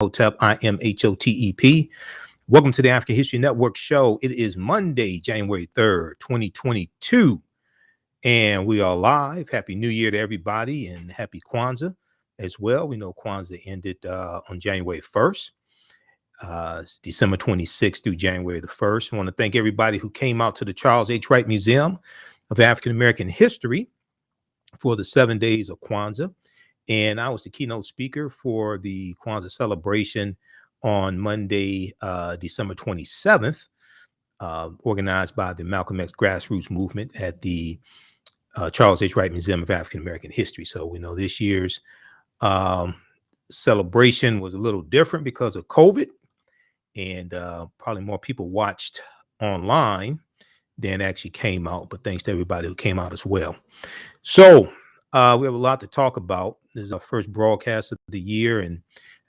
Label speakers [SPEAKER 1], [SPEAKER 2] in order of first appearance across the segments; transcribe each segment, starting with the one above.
[SPEAKER 1] Imhotep, IMHOTEP. Welcome to the African History Network show. It is Monday, January 3rd, 2022, and we are live. Happy New Year to everybody, and happy Kwanzaa as well. We know Kwanzaa ended on January 1st. It's December 26th through January the 1st. I want to thank everybody who came out to the Charles H. Wright Museum of African American History for the 7 days of Kwanzaa. And I was the keynote speaker for the Kwanzaa celebration on Monday, December 27th, organized by the Malcolm X grassroots movement at the Charles H. Wright Museum of African American History. So we know this year's celebration was a little different because of COVID, and probably more people watched online than actually came out. But thanks to everybody who came out as well. So we have a lot to talk about. This is our first broadcast of the year, and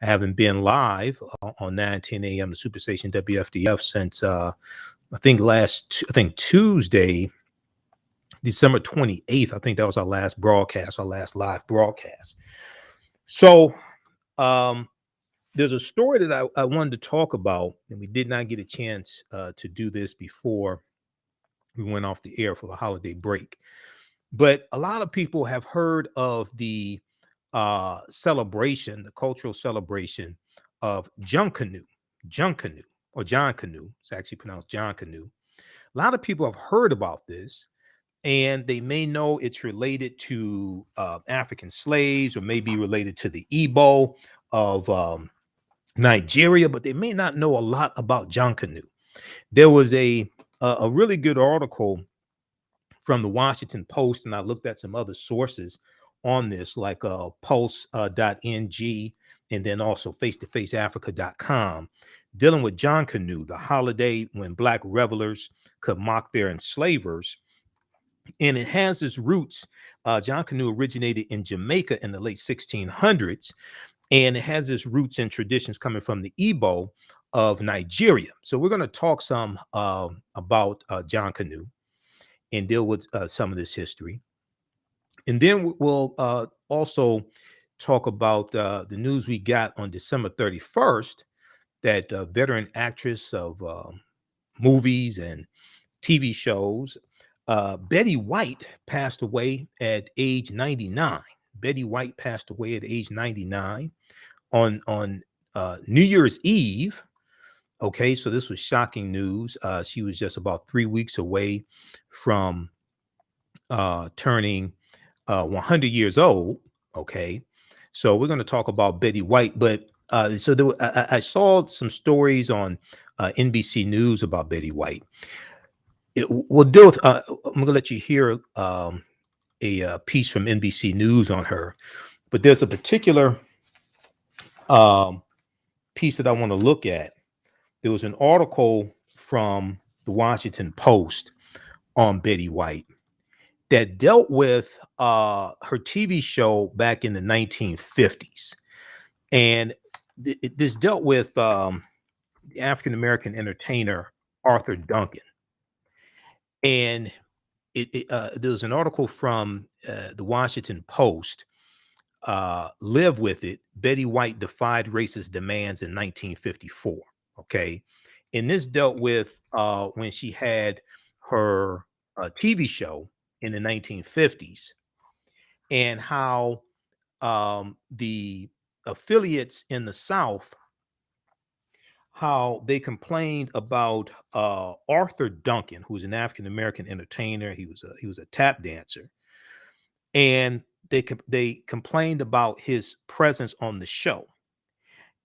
[SPEAKER 1] I haven't been live on 9:10 a.m. to Superstation WFDF since I think Tuesday, December 28th. I think that was our last broadcast, our last live broadcast. So there's a story that I wanted to talk about, and we did not get a chance to do this before we went off the air for the holiday break. But a lot of people have heard of the celebration, the cultural celebration of Jonkonnu, or John Canoe. It's actually pronounced John Canoe. A lot of people have heard about this, and they may know it's related to African slaves, or maybe related to the Igbo of Nigeria, but they may not know a lot about Jonkonnu. There was a really good article from the Washington Post, and I looked at some other sources on this, like pulse.ng, and then also face-to-faceafrica.com, dealing with Jonkonnu, the holiday when Black revelers could mock their enslavers. And it has its roots. Jonkonnu originated in Jamaica in the late 1600s, and it has its roots in traditions coming from the Igbo of Nigeria. So we're going to talk some about Jonkonnu and deal with some of this history. And then we'll also talk about the news we got on December 31st, that veteran actress of movies and TV shows, Betty White, passed away at age 99. Betty White passed away at age 99 on New Year's Eve. Okay, so this was shocking news. She was just about 3 weeks away from turning 100 years old. Okay, so we're going to talk about Betty White. But so I saw some stories on NBC News about Betty White. We'll deal with. I'm going to let you hear a piece from NBC News on her, but there's a particular piece that I want to look at. There was an article from the Washington Post on Betty White that dealt with her TV show back in the 1950s. And this dealt with the African-American entertainer Arthur Duncan. And there was an article from the Washington Post, Live With It, Betty White Defied Racist Demands in 1954. Okay. And this dealt with when she had her TV show in the 1950s, and how the affiliates in the South, how they complained about Arthur Duncan, who's an African-American entertainer. He was a tap dancer, and they complained about his presence on the show.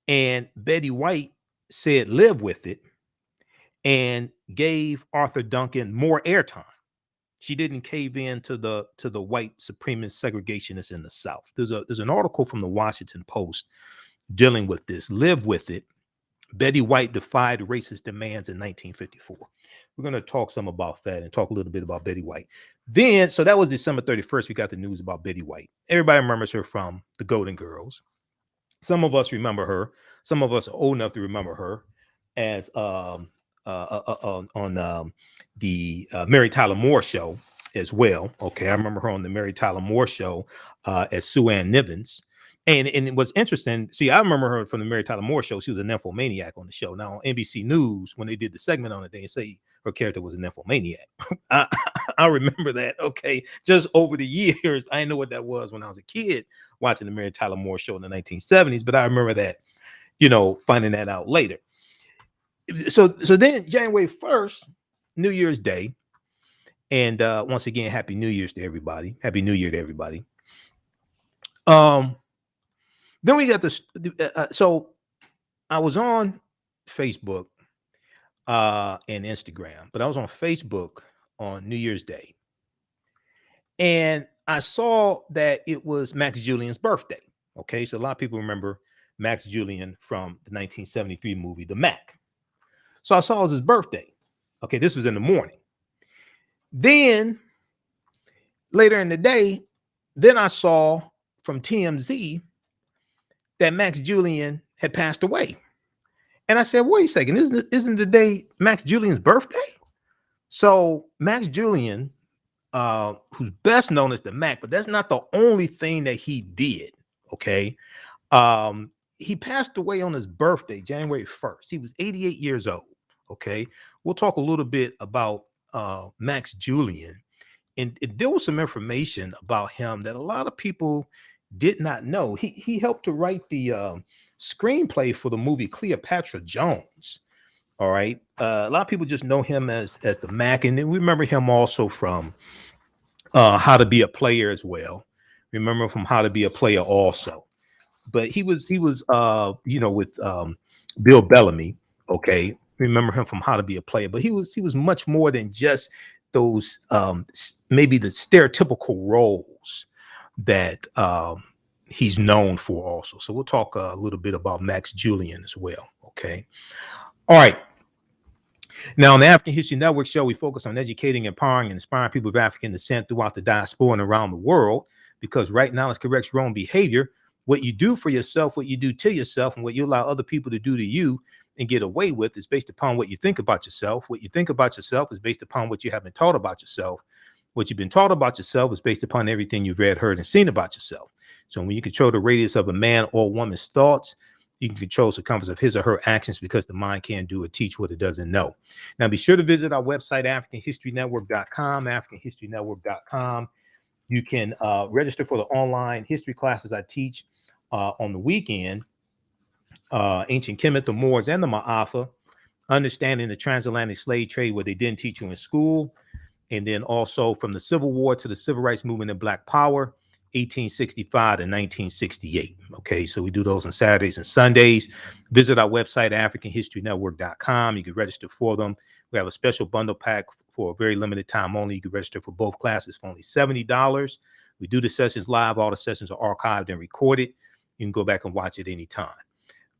[SPEAKER 1] And Betty White said, live with it, and gave Arthur Duncan more airtime. She didn't cave in to the white supremacist segregationists in the South. There's an article from the Washington Post dealing with this. Live with it. Betty White defied racist demands in 1954. We're going to talk some about that and talk a little bit about Betty White. Then, so that was December 31st. We got the news about Betty White. Everybody remembers her from the Golden Girls. Some of us remember her. Some of us are old enough to remember her as on the Mary Tyler Moore show as well. Okay, I remember her on the Mary Tyler Moore show as Sue Ann Nivens. And it was interesting. See, I remember her from the Mary Tyler Moore show. She was a nymphomaniac on the show. Now on NBC News, when they did the segment on it, they say her character was a nymphomaniac. I, I remember that. Okay, just over the years, I didn't know what that was when I was a kid watching the Mary Tyler Moore show in the 1970s. But I remember that, finding that out later. So then January 1st, New Year's Day, and once again, Happy New Year's to everybody. Happy New Year to everybody. Then we got this. So I was on Facebook and Instagram, but I was on Facebook on New Year's Day, and I saw that it was Max Julian's birthday. Okay, so a lot of people remember Max Julian from the 1973 movie The Mack. So I saw it was his birthday. Okay, this was in the morning. Then later in the day, then I saw from TMZ that Max Julian had passed away. And I said, wait a second, isn't the day Max Julian's birthday? So Max Julian, who's best known as the Mac, but that's not the only thing that he did. Okay. He passed away on his birthday, January 1st. He was 88 years old. Okay. We'll talk a little bit about Max Julian. And there was some information about him that a lot of people did not know. He helped to write the screenplay for the movie Cleopatra Jones. All right. A lot of people just know him as the Mac, and then we remember him also from How to Be a Player as well. Remember from How to Be a Player also. But he was with Bill Bellamy. Okay. Remember him from How to Be a Player, but he was much more than just those maybe the stereotypical roles that he's known for also. So we'll talk a little bit about Max Julian as well. Okay. All right. Now on the African History Network show, we focus on educating, empowering, and inspiring people of African descent throughout the diaspora and around the world, because right now it corrects wrong behavior. What you do for yourself, what you do to yourself, and what you allow other people to do to you and get away with is based upon what you think about yourself. What you think about yourself is based upon what you have been taught about yourself. What you've been taught about yourself is based upon everything you've read, heard, and seen about yourself. So when you control the radius of a man or woman's thoughts, you can control the circumference of his or her actions, because the mind can't do or teach what it doesn't know. Now, be sure to visit our website, AfricanHistoryNetwork.com, AfricanHistoryNetwork.com. You can register for the online history classes I teach on the weekend. Ancient Kemet, the Moors, and the Ma'afa, understanding the transatlantic slave trade, what they didn't teach you in school. And then also from the Civil War to the Civil Rights Movement and Black Power, 1865 to 1968. Okay, so we do those on Saturdays and Sundays. Visit our website, AfricanHistoryNetwork.com. You can register for them. We have a special bundle pack for a very limited time only. You can register for both classes for only $70. We do the sessions live. All the sessions are archived and recorded. You can go back and watch it anytime.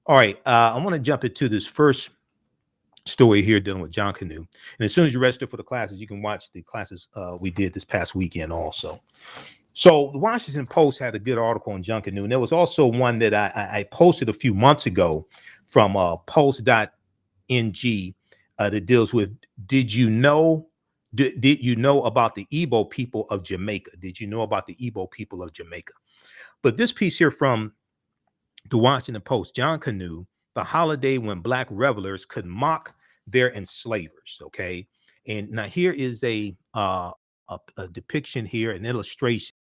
[SPEAKER 1] All right, I want to jump into this first story here dealing with John Canoe. And as soon as you register for the classes, you can watch the classes we did this past weekend also. So the Washington Post had a good article on John Canoe. And there was also one that I posted a few months ago from post.ng that deals with, did you know about the Igbo people of Jamaica? Did you know about the Igbo people of Jamaica? But this piece here from the Washington Post, John Canoe, the holiday when Black revelers could mock their enslavers. Okay. And now here is a depiction here, an illustration.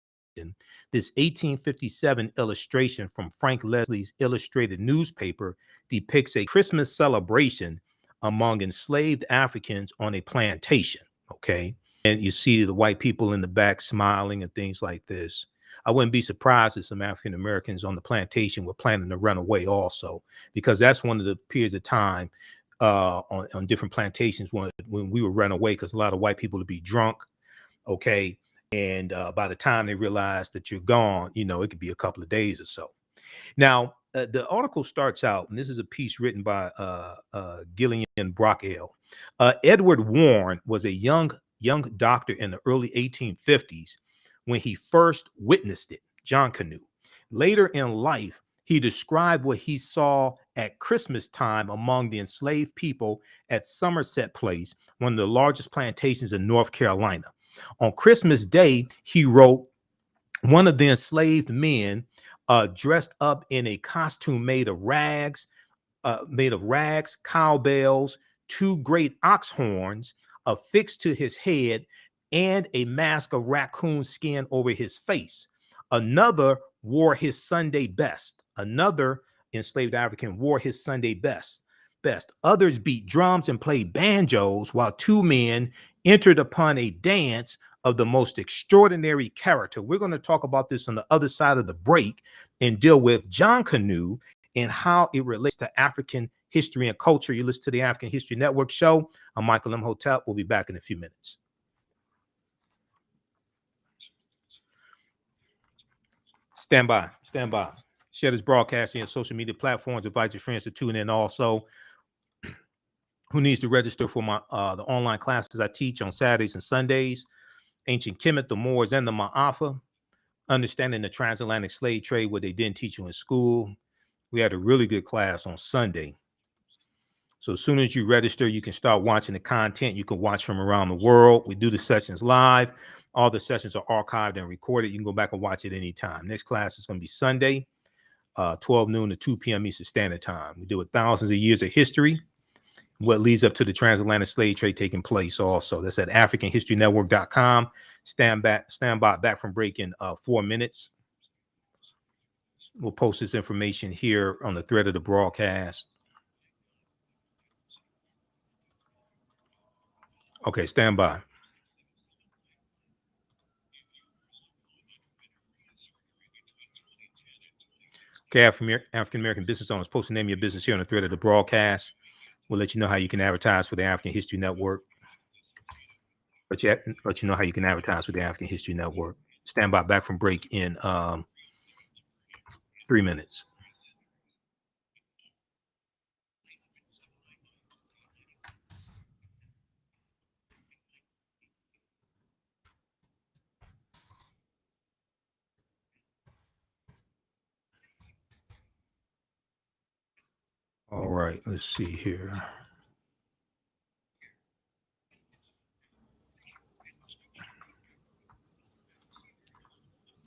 [SPEAKER 1] This 1857 illustration from Frank Leslie's illustrated newspaper depicts a Christmas celebration among enslaved Africans on a plantation. Okay. And you see the white people in the back smiling and things like this. I wouldn't be surprised if some African Americans on the plantation were planning to run away also, because that's one of the periods of time on different plantations when we would run away, because a lot of white people would be drunk. Okay. And by the time they realize that you're gone, it could be a couple of days or so. Now, the article starts out, and this is a piece written by Gillian Brockell. Edward Warren was a young doctor in the early 1850s when he first witnessed it, John Canoe. Later in life, he described what he saw at Christmas time among the enslaved people at Somerset Place, one of the largest plantations in North Carolina. On Christmas Day, he wrote, one of the enslaved men dressed up in a costume made of rags, cowbells, two great ox horns affixed to his head, and a mask of raccoon skin over his face. Another wore his Sunday best. Another enslaved African wore his Sunday best. Others beat drums and played banjos, while two men entered upon a dance of the most extraordinary character. We're going to talk about this on the other side of the break and deal with John Canoe and how it relates to African history and culture. You listen to the African History Network show. I'm Michael Imhotep. We'll be back in a few minutes. Stand by. Share this broadcasting on social media platforms. Invite your friends to tune in also. Who needs to register for my the online classes I teach on Saturdays and Sundays? Ancient Kemet, the Moors, and the Ma'afa. Understanding the transatlantic slave trade, what they didn't teach you in school. We had a really good class on Sunday. So as soon as you register, you can start watching the content. You can watch from around the world. We do the sessions live. All the sessions are archived and recorded. You can go back and watch it anytime. Next class is going to be Sunday, 12 noon to 2 p.m. Eastern Standard Time. We deal with thousands of years of history, what leads up to the transatlantic slave trade taking place also. That's at AfricanHistoryNetwork.com. Stand by back from break in 4 minutes. We'll post this information here on the thread of the broadcast. Okay, stand by. Okay, African-American business owners, post the name of your business here on the thread of the broadcast. We'll let you know how you can advertise for the African History Network. Let you know how you can advertise for the African History Network. Stand by back from break in 3 minutes. All right, let's see here.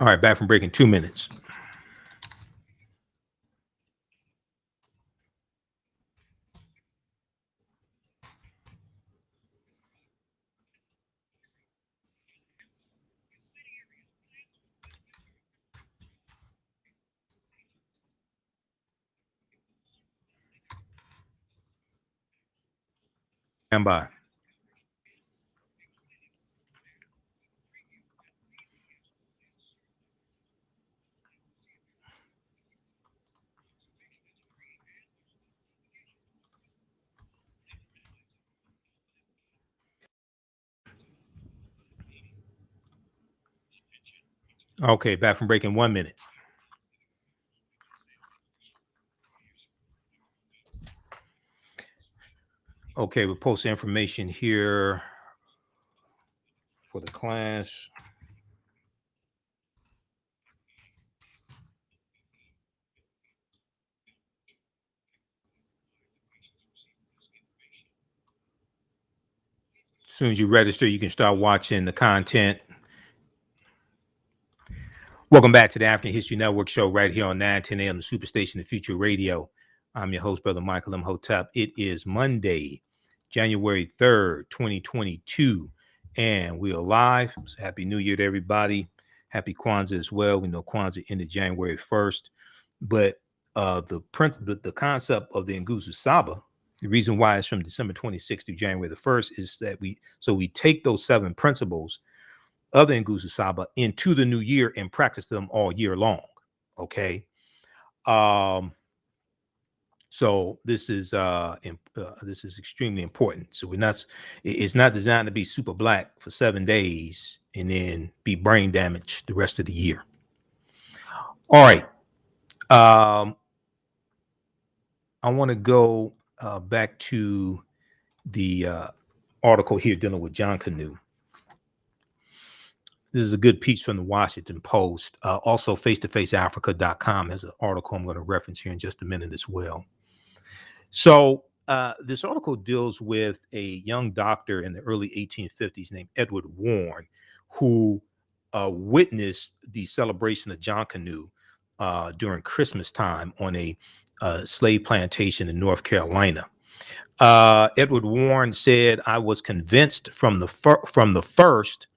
[SPEAKER 1] All right, back from break in 2 minutes. Stand by. Okay, back from break in 1 minute. Okay, we'll post the information here for the class. As soon as you register, you can start watching the content. Welcome back to the African History Network show right here on 910 a.m. the Superstation, the Future Radio. I'm your host, Brother Michael Imhotep. It is Monday, January 3rd, 2022, and we are live. So happy New Year to everybody. Happy Kwanzaa as well. We know Kwanzaa ended January 1st, but the concept of the Nguzo Saba, the reason why it's from December 26th through January the 1st is that we take those 7 principles of the Nguzo Saba into the new year and practice them all year long. Okay. So this is extremely important. So it's not designed to be super black for 7 days and then be brain damaged the rest of the year. All right. I want to go back to the article here dealing with John Canoe. This is a good piece from the Washington Post. Also, face-to-faceafrica.com has an article I'm going to reference here in just a minute as well. So this article deals with a young doctor in the early 1850s named Edward Warren, who witnessed the celebration of John Canoe during Christmas time on a slave plantation in North Carolina. Edward Warren said, "I was convinced from the first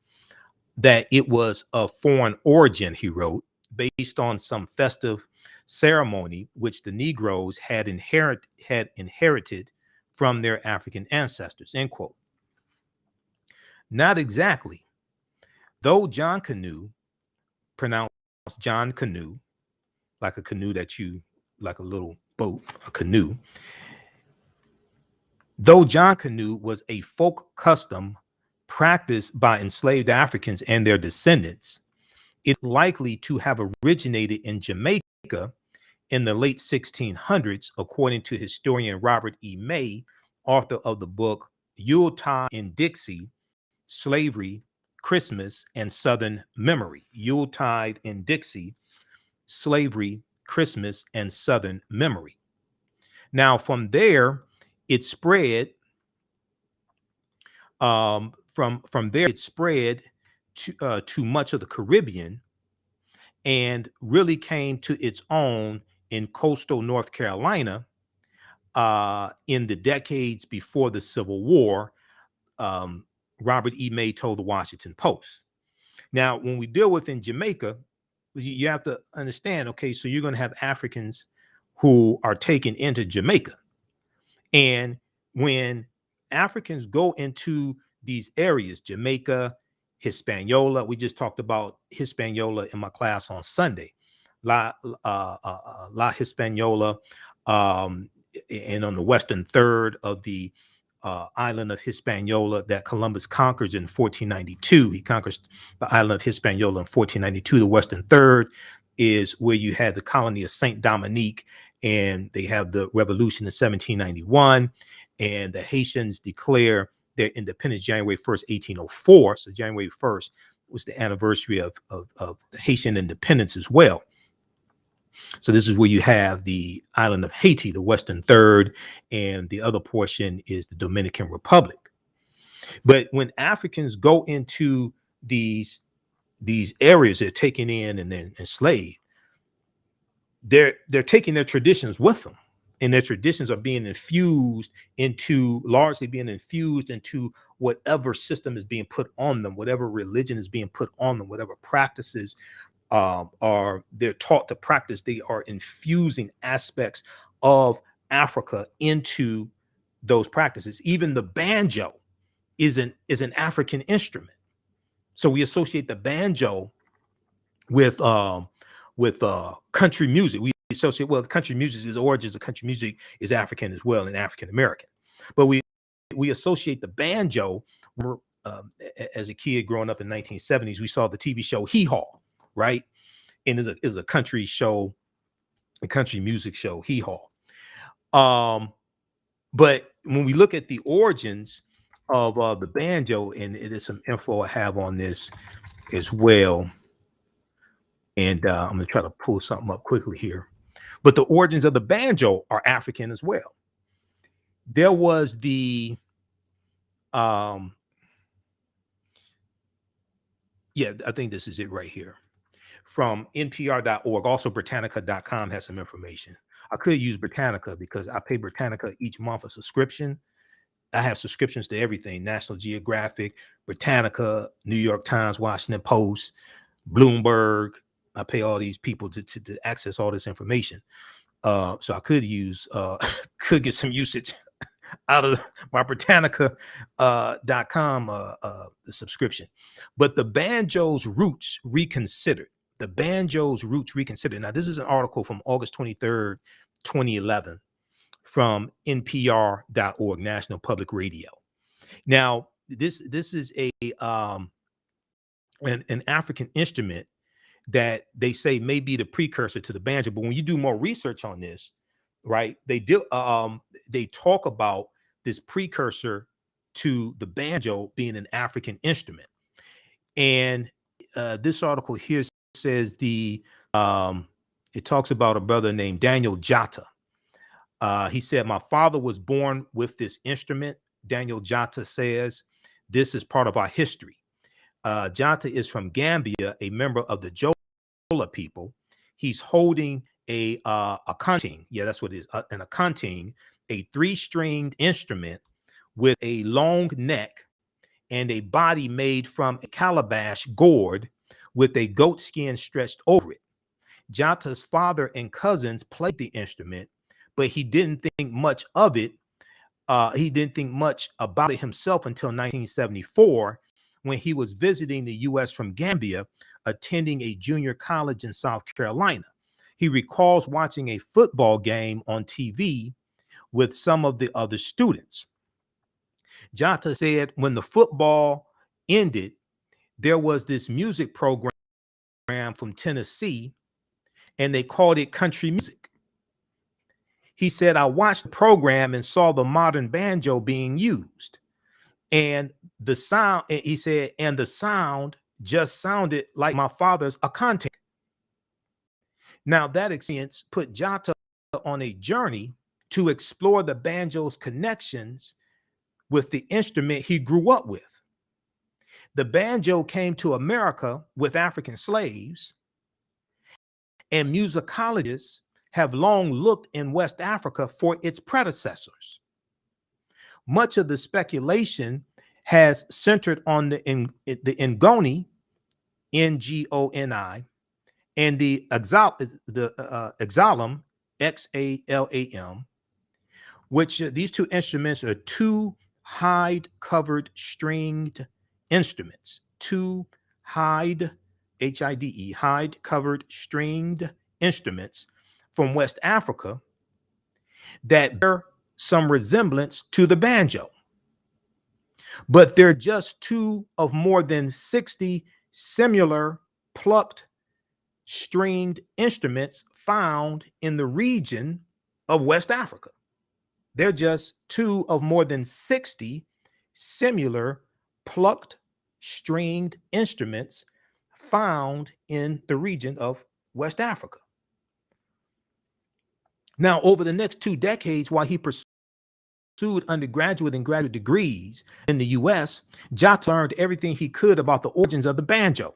[SPEAKER 1] that it was of foreign origin," he wrote, "based on some festive ceremony which the Negroes had inherited from their African ancestors," end quote. Not exactly. Though John Canoe, pronounced John Canoe, like a canoe like a little boat, a canoe. Though John Canoe was a folk custom practiced by enslaved Africans and their descendants, it's likely to have originated in Jamaica in the late 1600s, according to historian Robert E. May, author of the book Yuletide in Dixie, Slavery, Christmas, and Southern Memory. Yuletide in Dixie, Slavery, Christmas, and Southern Memory. Now, from there, it spread. From there, it spread to much of the Caribbean, and really came to its own in coastal North Carolina in the decades before the Civil War. Robert E. May told the Washington Post. Now, when we deal with in Jamaica, you have to understand, okay, so you're going to have Africans who are taken into Jamaica. And when Africans go into these areas, Jamaica, Hispaniola, we just talked about Hispaniola in my class on Sunday, La Hispaniola, and on the western third of the island of Hispaniola that Columbus conquers in 1492. He conquers the island of Hispaniola in 1492. The western third is where you had the colony of Saint Dominique, and they have the revolution in 1791, and the Haitians declare their independence January 1st, 1804. So January 1st was the anniversary of the Haitian independence as well. So this is where you have the island of Haiti, the western third, and the other portion is the Dominican Republic. But when Africans go into these areas, they're taken in and then enslaved, they're taking their traditions with them, and their traditions are being largely being infused into whatever system is being put on them, whatever religion is being put on them, whatever practices they're taught to practice. They are infusing aspects of Africa into those practices. Even the banjo is an African instrument. So we associate the banjo with country music. We associate, well, country music, the origins of country music is African as well, and African American. But we associate the banjo. As a kid growing up in 1970s, we saw the TV show Hee Haw, right? And is a country show, a country music show, Hee Haw. But when we look at the origins of the banjo, and it is some info I have on this as well, and I'm gonna try to pull something up quickly here. But the origins of the banjo are African as well. There was the yeah, I think this is it right here. From npr.org. Also, Britannica.com has some information. I could use Britannica because I pay Britannica each month a subscription. I have subscriptions to everything: National Geographic, Britannica, New York Times, Washington Post, Bloomberg. I pay all these people to access all this information. So I could use could get some usage out of my Britannica.com subscription. But the banjo's roots reconsidered. The banjo's roots reconsidered. Now, this is an article from August 23rd, 2011, from npr.org, National Public Radio. Now, this is an African instrument that they say may be the precursor to the banjo. But when you do more research on this, right, they talk about this precursor to the banjo being an African instrument. And this article here says it talks about a brother named Daniel Jata. He said, "My father was born with this instrument." Daniel Jata says, "This is part of our history." Jata is from Gambia, a member of the Jola people. he's holding a conting. Yeah, that's what it is. A conting, a 3-stringed instrument with a long neck and a body made from a calabash gourd with a goat skin stretched over it. Jata's father and cousins played the instrument, but he didn't think much of it. He didn't think much about it himself until 1974, when he was visiting the U.S. from Gambia, attending a junior college in South Carolina. He recalls watching a football game on TV with some of the other students. Jata said when the football ended, there was this music program from Tennessee, and they called it country music. He said, I watched the program and saw the modern banjo being used. And the sound, he said, and the sound just sounded like my father's akante. Now, that experience put Jata on a journey to explore the banjo's connections with the instrument he grew up with. The banjo came to America with African slaves, and musicologists have long looked in West Africa for its predecessors. Much of the speculation has centered on the Ngoni, Ngoni, and the Exalam, Xalam, which these two instruments are two hide-covered stringed instruments, two hide, H-I-D-E, hide-covered stringed instruments from West Africa that bear some resemblance to the banjo. But they're just two of more than 60 similar plucked stringed instruments found in the region of West Africa. They're just two of more than 60 similar plucked stringed instruments found in the region of West Africa. Now, over the next 2 decades, while he pursued undergraduate and graduate degrees in the US, Jata learned everything he could about the origins of the banjo.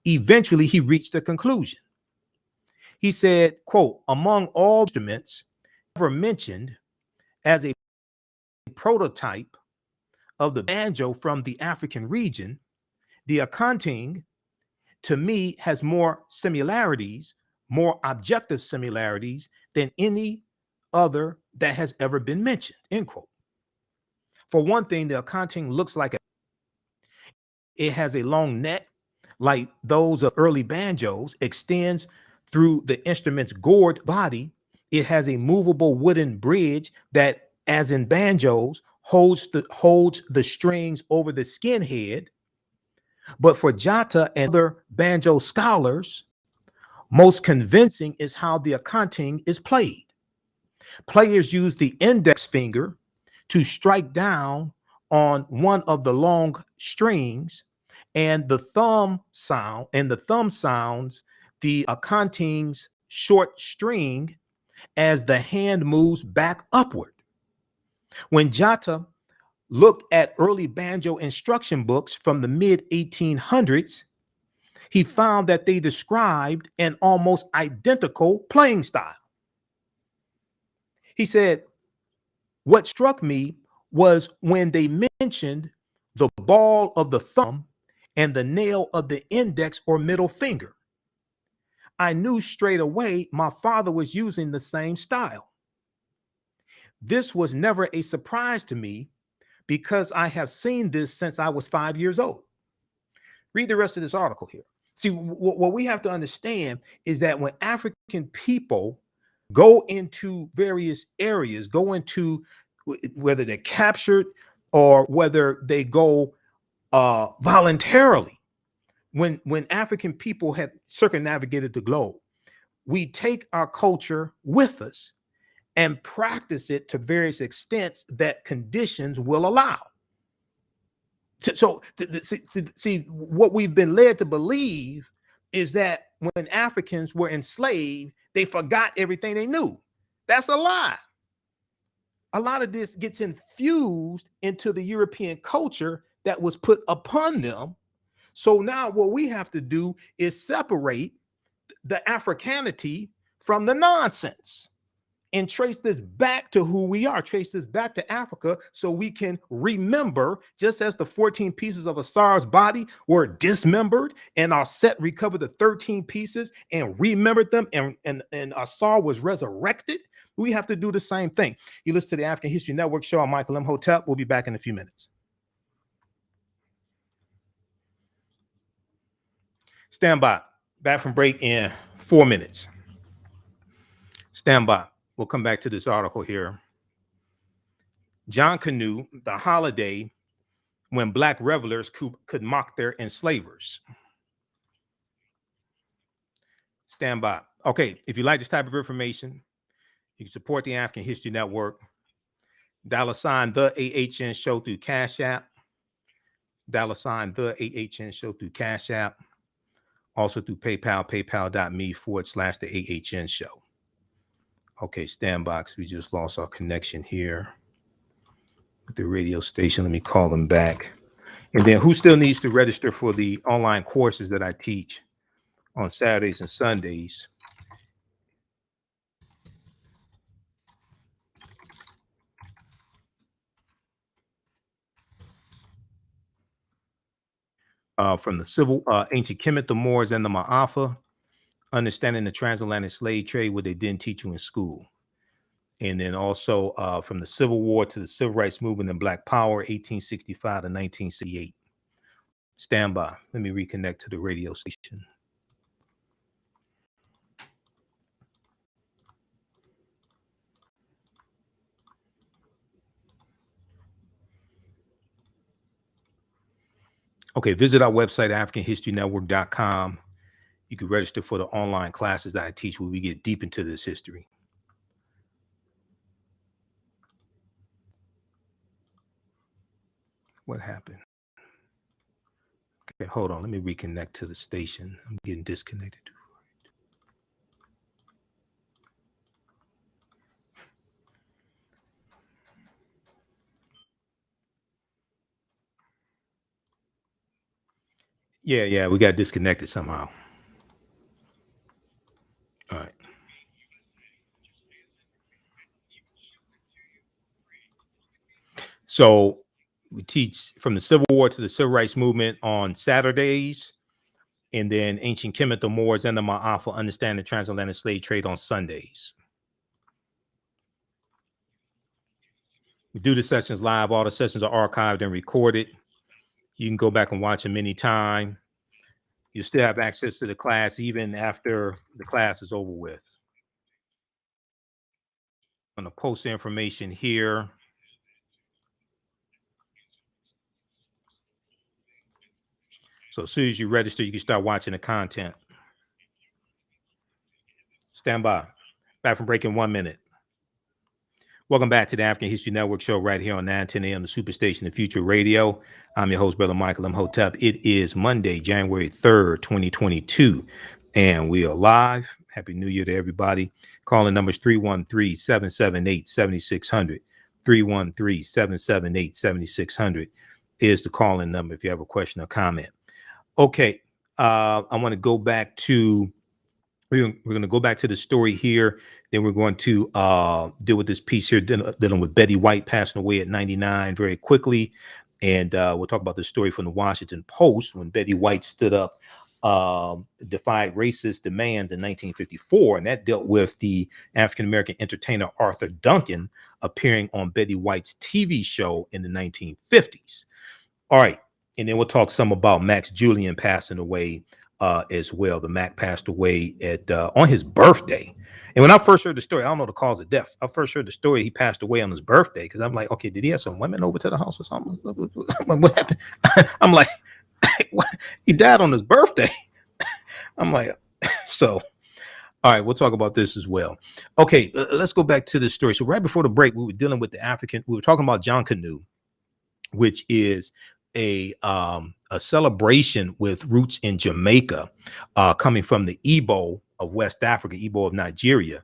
[SPEAKER 1] Eventually, he reached a conclusion. He said, quote, among all instruments ever mentioned as a prototype of the banjo from the African region, the akanting, to me, has more similarities, more objective similarities than any other that has ever been mentioned, end quote. For one thing, the akanting looks like it has a long neck, like those of early banjos, extends through the instrument's gourd body. It has a movable wooden bridge that, as in banjos, holds the strings over the skin head. But for Jata and other banjo scholars, most convincing is how the akanting is played. Players use the index finger to strike down on one of the long strings, and the thumb sounds the akanting's short string as the hand moves back upward. When Jata looked at early banjo instruction books from the mid 1800s, he found that they described an almost identical playing style. He said, what struck me was when they mentioned the ball of the thumb and the nail of the index or middle finger. I knew straight away my father was using the same style. This was never a surprise to me because I have seen this since I was 5 years old. Read the rest of this article here. See, what we have to understand is that when African people go into various areas, go into whether they're captured or whether they go voluntarily, when African people have circumnavigated the globe, we take our culture with us and practice it to various extents that conditions will allow. So see, what we've been led to believe is that when Africans were enslaved, they forgot everything they knew. That's a lie. A lot of this gets infused into the European culture that was put upon them. So now what we have to do is separate the Africanity from the nonsense and trace this back to who we are, trace this back to Africa so we can remember, just as the 14 pieces of Asar's body were dismembered and Aset recovered the 13 pieces and remembered them and Asar was resurrected. We have to do the same thing. You listen to the African History Network show. I'm Michael Imhotep. We'll be back in a few minutes. Stand by. Back from break in 4 minutes. Stand by. We'll come back to this article here. John Canoe, the holiday when Black revelers could mock their enslavers. Stand by. Okay, if you like this type of information, you can support the African History Network. $ TheAHNShow through Cash App. $ TheAHNShow through Cash App. Also through PayPal, paypal.me/TheAHNShow. Okay, stand by, because we just lost our connection here with the radio station. Let me call them back. And then who still needs to register for the online courses that I teach on Saturdays and Sundays? From the ancient Kemet, the Moors, and the Ma'afa, understanding the transatlantic slave trade, what they didn't teach you in school. And then also from the Civil War to the Civil Rights Movement and Black Power, 1865 to 1968. Stand by. Let me reconnect to the radio station. Okay, visit our website, AfricanHistoryNetwork.com. You can register for the online classes that I teach where we get deep into this history. What happened? Okay, hold on. Let me reconnect to the station. I'm getting disconnected. Yeah, we got disconnected somehow. All right. So we teach from the Civil War to the Civil Rights Movement on Saturdays, and then ancient Kemet, the Moors, and the Ma'afa, understand the transatlantic slave trade on Sundays. We do the sessions live. All the sessions are archived and recorded. You can go back and watch them anytime. You still have access to the class even after the class is over with. I'm going to post the information here. So as soon as you register, you can start watching the content. Stand by. Back from break in 1 minute. Welcome back to the African History Network show right here on 910 AM, the Superstation, the Future Radio. I'm your host, Brother Michael Imhotep. It is Monday, January 3rd, 2022, and we are live. Happy New Year to everybody. Calling numbers 313-778-7600. 313-778-7600 is the calling number if you have a question or comment. Okay, I want to go back to we're going to go back to the story here. Then we're going to deal with this piece here dealing with Betty White passing away at 99 very quickly. And we'll talk about the story from the Washington Post when Betty White stood up, defied racist demands in 1954. And that dealt with the African-American entertainer Arthur Duncan appearing on Betty White's TV show in the 1950s. All right. And then we'll talk some about Max Julian passing away as well. The Mac passed away at on his birthday. And when I first heard the story, I don't know the cause of death. I first heard the story, he passed away on his birthday, because I'm like, okay, did he have some women over to the house or something? What happened? I'm like, he died on his birthday. I'm like, so, all right, we'll talk about this as well. Okay, let's go back to the story. So right before the break, we were dealing with we were talking about John Canoe, which is a celebration with roots in Jamaica, coming from the Igbo of West Africa, Igbo of Nigeria.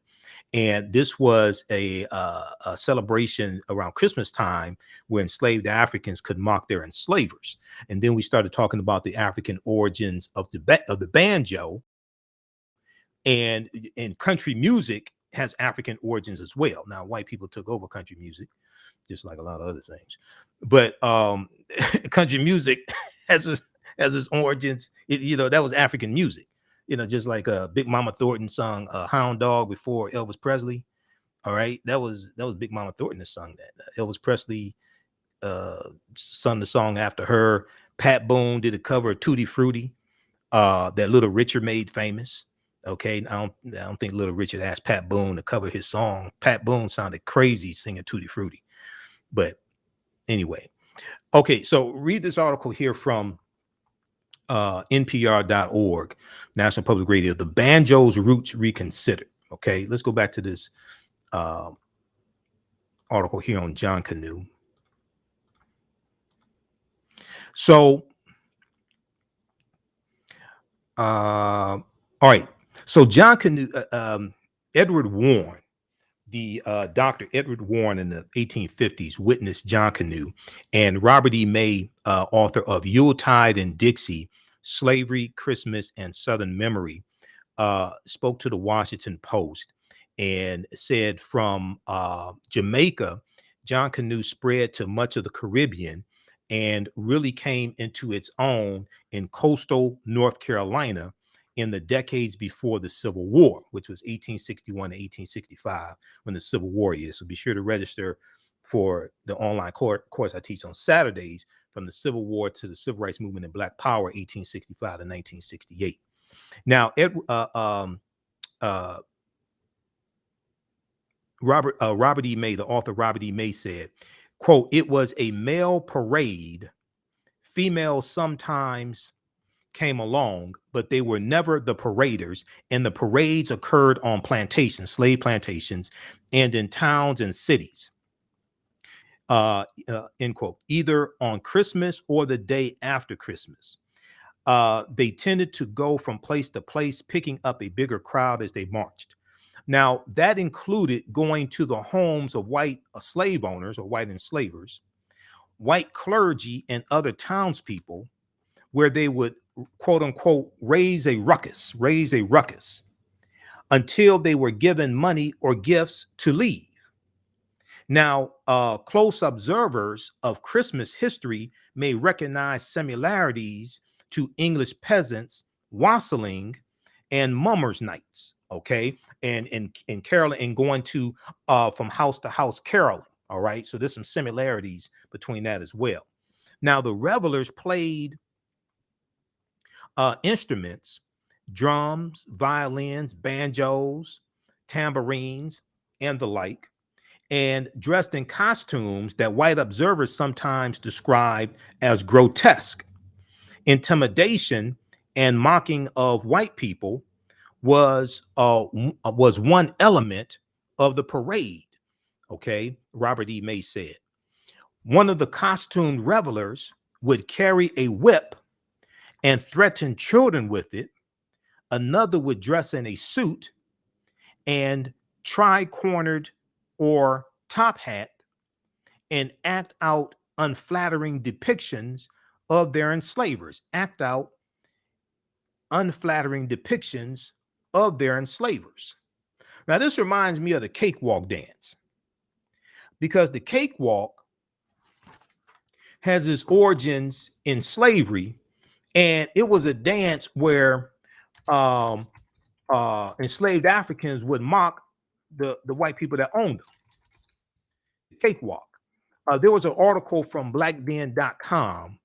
[SPEAKER 1] And this was a celebration around Christmas time where enslaved Africans could mock their enslavers. And then we started talking about the African origins of the banjo, And country music has African origins as well. Now, white people took over country music, just like a lot of other things. But country music has its origins. That was African music. Just like Big Mama Thornton sung "Hound Dog" before Elvis Presley. All right, that was Big Mama Thornton that sung that. Elvis Presley sung the song after her. Pat Boone did a cover of Tutti Frutti that Little Richard made famous. Okay, I don't think Little Richard asked Pat Boone to cover his song. Pat Boone sounded crazy singing Tutti Frutti. But anyway, okay, so read this article here from NPR.org, National Public Radio, The Banjo's Roots Reconsidered. Okay, let's go back to this article here on John Canoe. So, all right. So John Canoe, Edward Warren, the Dr. Edward Warren in the 1850s witnessed John Canoe, and Robert E. May, author of Yuletide and Dixie, Slavery, Christmas, and Southern Memory, spoke to the Washington Post and said from Jamaica, John Canoe spread to much of the Caribbean and really came into its own in coastal North Carolina in the decades before the Civil War, which was 1861 to 1865, when the Civil War is. So be sure to register for the online course I teach on Saturdays, from the Civil War to the Civil Rights Movement and Black Power, 1865 to 1968. Now, Robert E. May, the author Robert E. May said, quote, "It was a male parade. Females sometimes came along, but they were never the paraders, and the parades occurred on plantations, slave plantations, and in towns and cities," end quote, "either on Christmas or the day after Christmas. They tended to go from place to place, picking up a bigger crowd as they marched." Now, that included going to the homes of white slave owners or white enslavers, white clergy, and other townspeople, where they would, quote unquote, raise a ruckus until they were given money or gifts to leave. Now, close observers of Christmas history may recognize similarities to English peasants wassailing and mummers' nights, okay, and caroling and going to from house to house caroling. All right, so there's some similarities between that as well. Now, the revelers played instruments, drums, violins, banjos, tambourines, and the like, and dressed in costumes that white observers sometimes described as grotesque. Intimidation and mocking of white people was one element of the parade. Okay, Robert E. May said. One of the costumed revelers would carry a whip and threaten children with it. Another would dress in a suit and tri-cornered or top hat and act out unflattering depictions of their enslavers. Now, this reminds me of the Cakewalk dance, because the Cakewalk has its origins in slavery, and it was a dance where enslaved Africans would mock the white people that owned them. Cakewalk. There was an article from blackden.com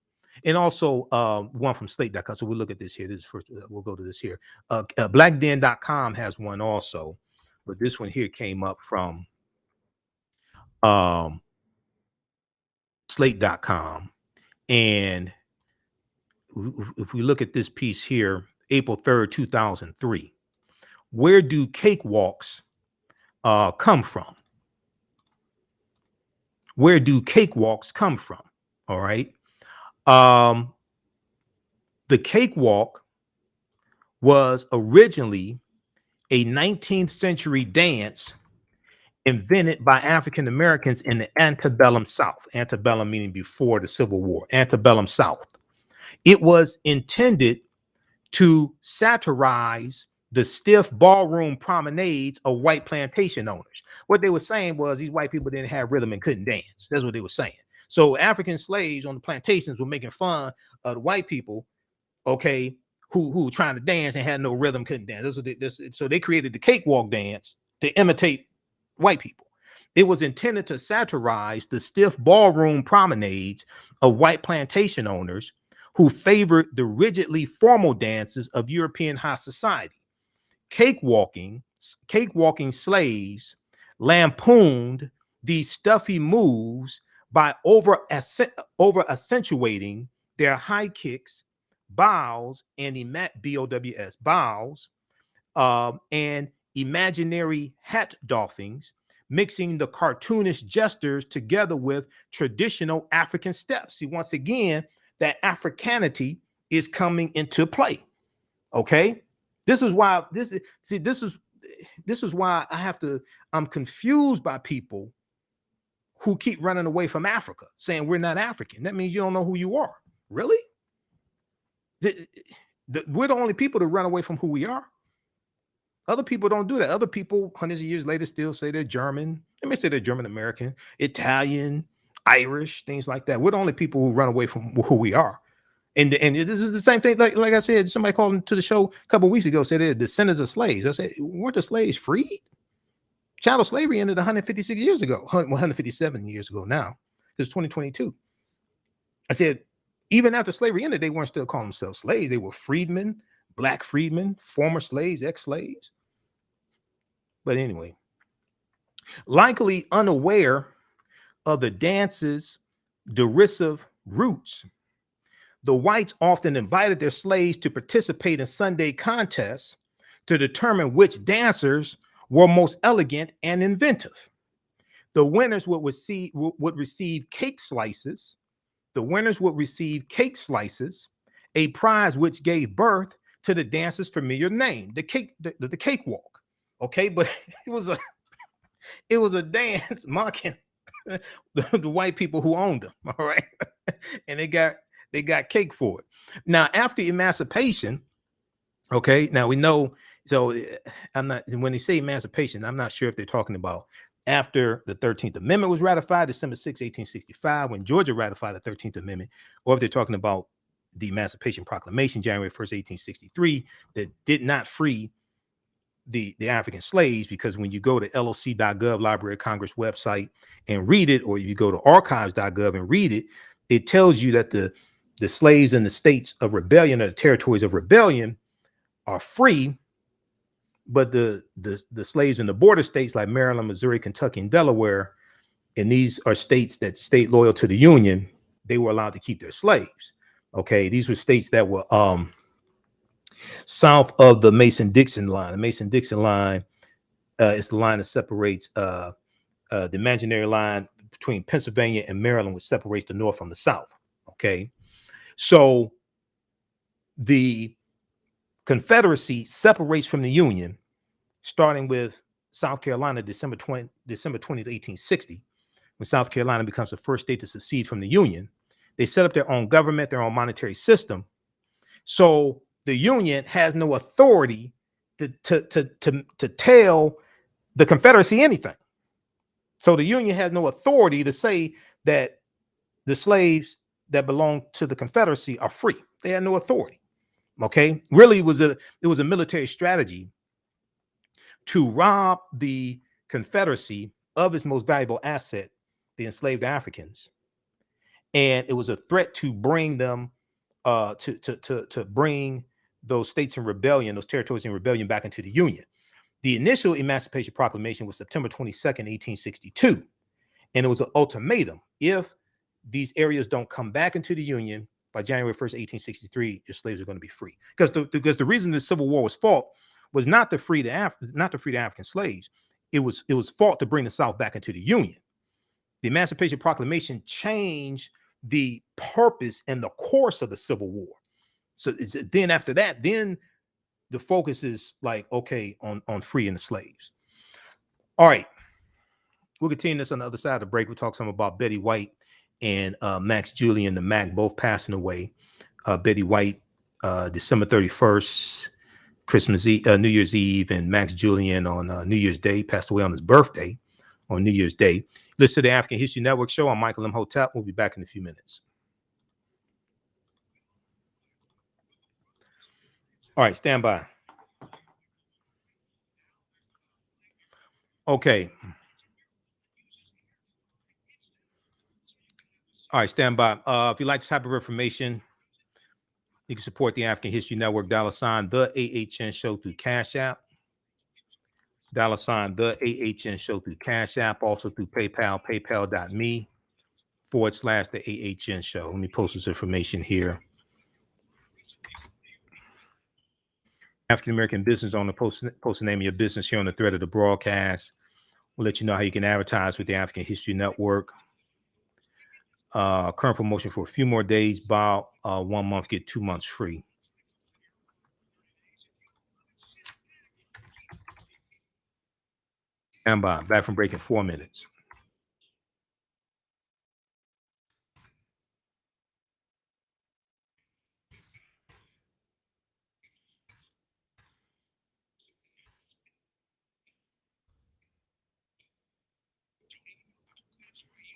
[SPEAKER 1] and also one from slate.com. So we'll look at this here. This is first. We'll go to this here. Blackden.com has one also, but this one here came up from slate.com. And if we look at this piece here, April 3rd, 2003, where do cakewalks come from? Where do cakewalks come from? All right. The cakewalk was originally a 19th century dance invented by African Americans in the antebellum South. Antebellum meaning before the Civil War. Antebellum South. It was intended to satirize the stiff ballroom promenades of white plantation owners. What they were saying was these white people didn't have rhythm and couldn't dance. That's what they were saying. So African slaves on the plantations were making fun of the white people, okay, who were trying to dance and had no rhythm, couldn't dance. That's what so they created the cakewalk dance to imitate white people. It was intended to satirize the stiff ballroom promenades of white plantation owners who favored the rigidly formal dances of European high society. Cakewalking slaves lampooned these stuffy moves by over accentuating their high kicks, bows, and bows, and imaginary hat doffings, mixing the cartoonish gestures together with traditional African steps. See, once again, that Africanity is coming into play. Okay, this is why this is why I'm confused by people who keep running away from Africa, saying we're not African. That means you don't know who you are. Really? We're the only people to run away from who we are. Other people don't do that. Other people, hundreds of years later, still say they're German. Let me say they're German American, Italian, Irish, things like that. We're the only people who run away from who we are. And this is the same thing. Like I said, somebody called into the show a couple of weeks ago, said they're descendants of slaves. I said, weren't the slaves freed? Chattel slavery ended 156 years ago, 157 years ago now. It's 2022. I said, even after slavery ended, they weren't still calling themselves slaves. They were freedmen, black freedmen, former slaves, ex-slaves. But anyway, likely unaware of the dance's derisive roots, the whites often invited their slaves to participate in Sunday contests to determine which dancers were most elegant and inventive. The winners would receive cake slices. The winners would receive cake slices, a prize which gave birth to the dance's familiar name, the cakewalk. Okay, but it was a dance mocking the white people who owned them. All right, and they got cake for it. Now, after emancipation, okay, now we know. So I'm not, when they say emancipation, I'm not sure if they're talking about after the 13th Amendment was ratified, December 6, 1865, when Georgia ratified the 13th Amendment, or if they're talking about the Emancipation Proclamation, January 1st, 1863, that did not free the African slaves, because when you go to loc.gov, Library of Congress website, and read it, or you go to archives.gov and read it, it tells you that the slaves in the states of rebellion, or the territories of rebellion, are free, but the slaves in the border states like Maryland, Missouri, Kentucky, and Delaware, and these are states that stayed loyal to the Union, they were allowed to keep their slaves. Okay, these were states that were south of the Mason-Dixon line. The Mason-Dixon line is the line that separates the imaginary line between Pennsylvania and Maryland, which separates the North from the South. Okay, so the Confederacy separates from the Union, starting with South Carolina, December 20th, 1860, when South Carolina becomes the first state to secede from the Union. They set up their own government, their own monetary system. So the Union has no authority to tell the Confederacy anything. So the Union has no authority to say that the slaves that belong to the Confederacy are free. They had no authority. Okay, really, it was a military strategy to rob the Confederacy of its most valuable asset, the enslaved Africans, and it was a threat to bring them to bring those states in rebellion, those territories in rebellion, back into the Union. The initial Emancipation Proclamation was September 22nd, 1862, and it was an ultimatum: if these areas don't come back into the Union by January 1st, 1863, your slaves are going to be free. Because the reason the Civil War was fought was not to free the African slaves. It was fought to bring the South back into the Union. The Emancipation Proclamation changed the purpose and the course of the Civil War. So then after that, then the focus is like, okay, on freeing the slaves. All right, we'll continue this on the other side of the break. We'll talk some about Betty White and Max Julian, the Mack, both passing away. Betty White, December 31st, Christmas Eve, New Year's Eve, and Max Julian on New Year's Day, passed away on his birthday on New Year's Day. Listen to the African History Network show. I'm Michael Imhotep. We'll be back in a few minutes. All right, stand by. Okay. All right, stand by. If you like this type of information, you can support the African History Network, $ the AHN show through Cash App. $ the AHN show through Cash App, also through PayPal, paypal.me / the AHN show. Let me post this information here. African American business owner, post the name of your business here on the thread of the broadcast. We'll let you know how you can advertise with the African History Network. Current promotion for a few more days. Buy 1 month, get 2 months free. Stand by. Back from break in 4 minutes.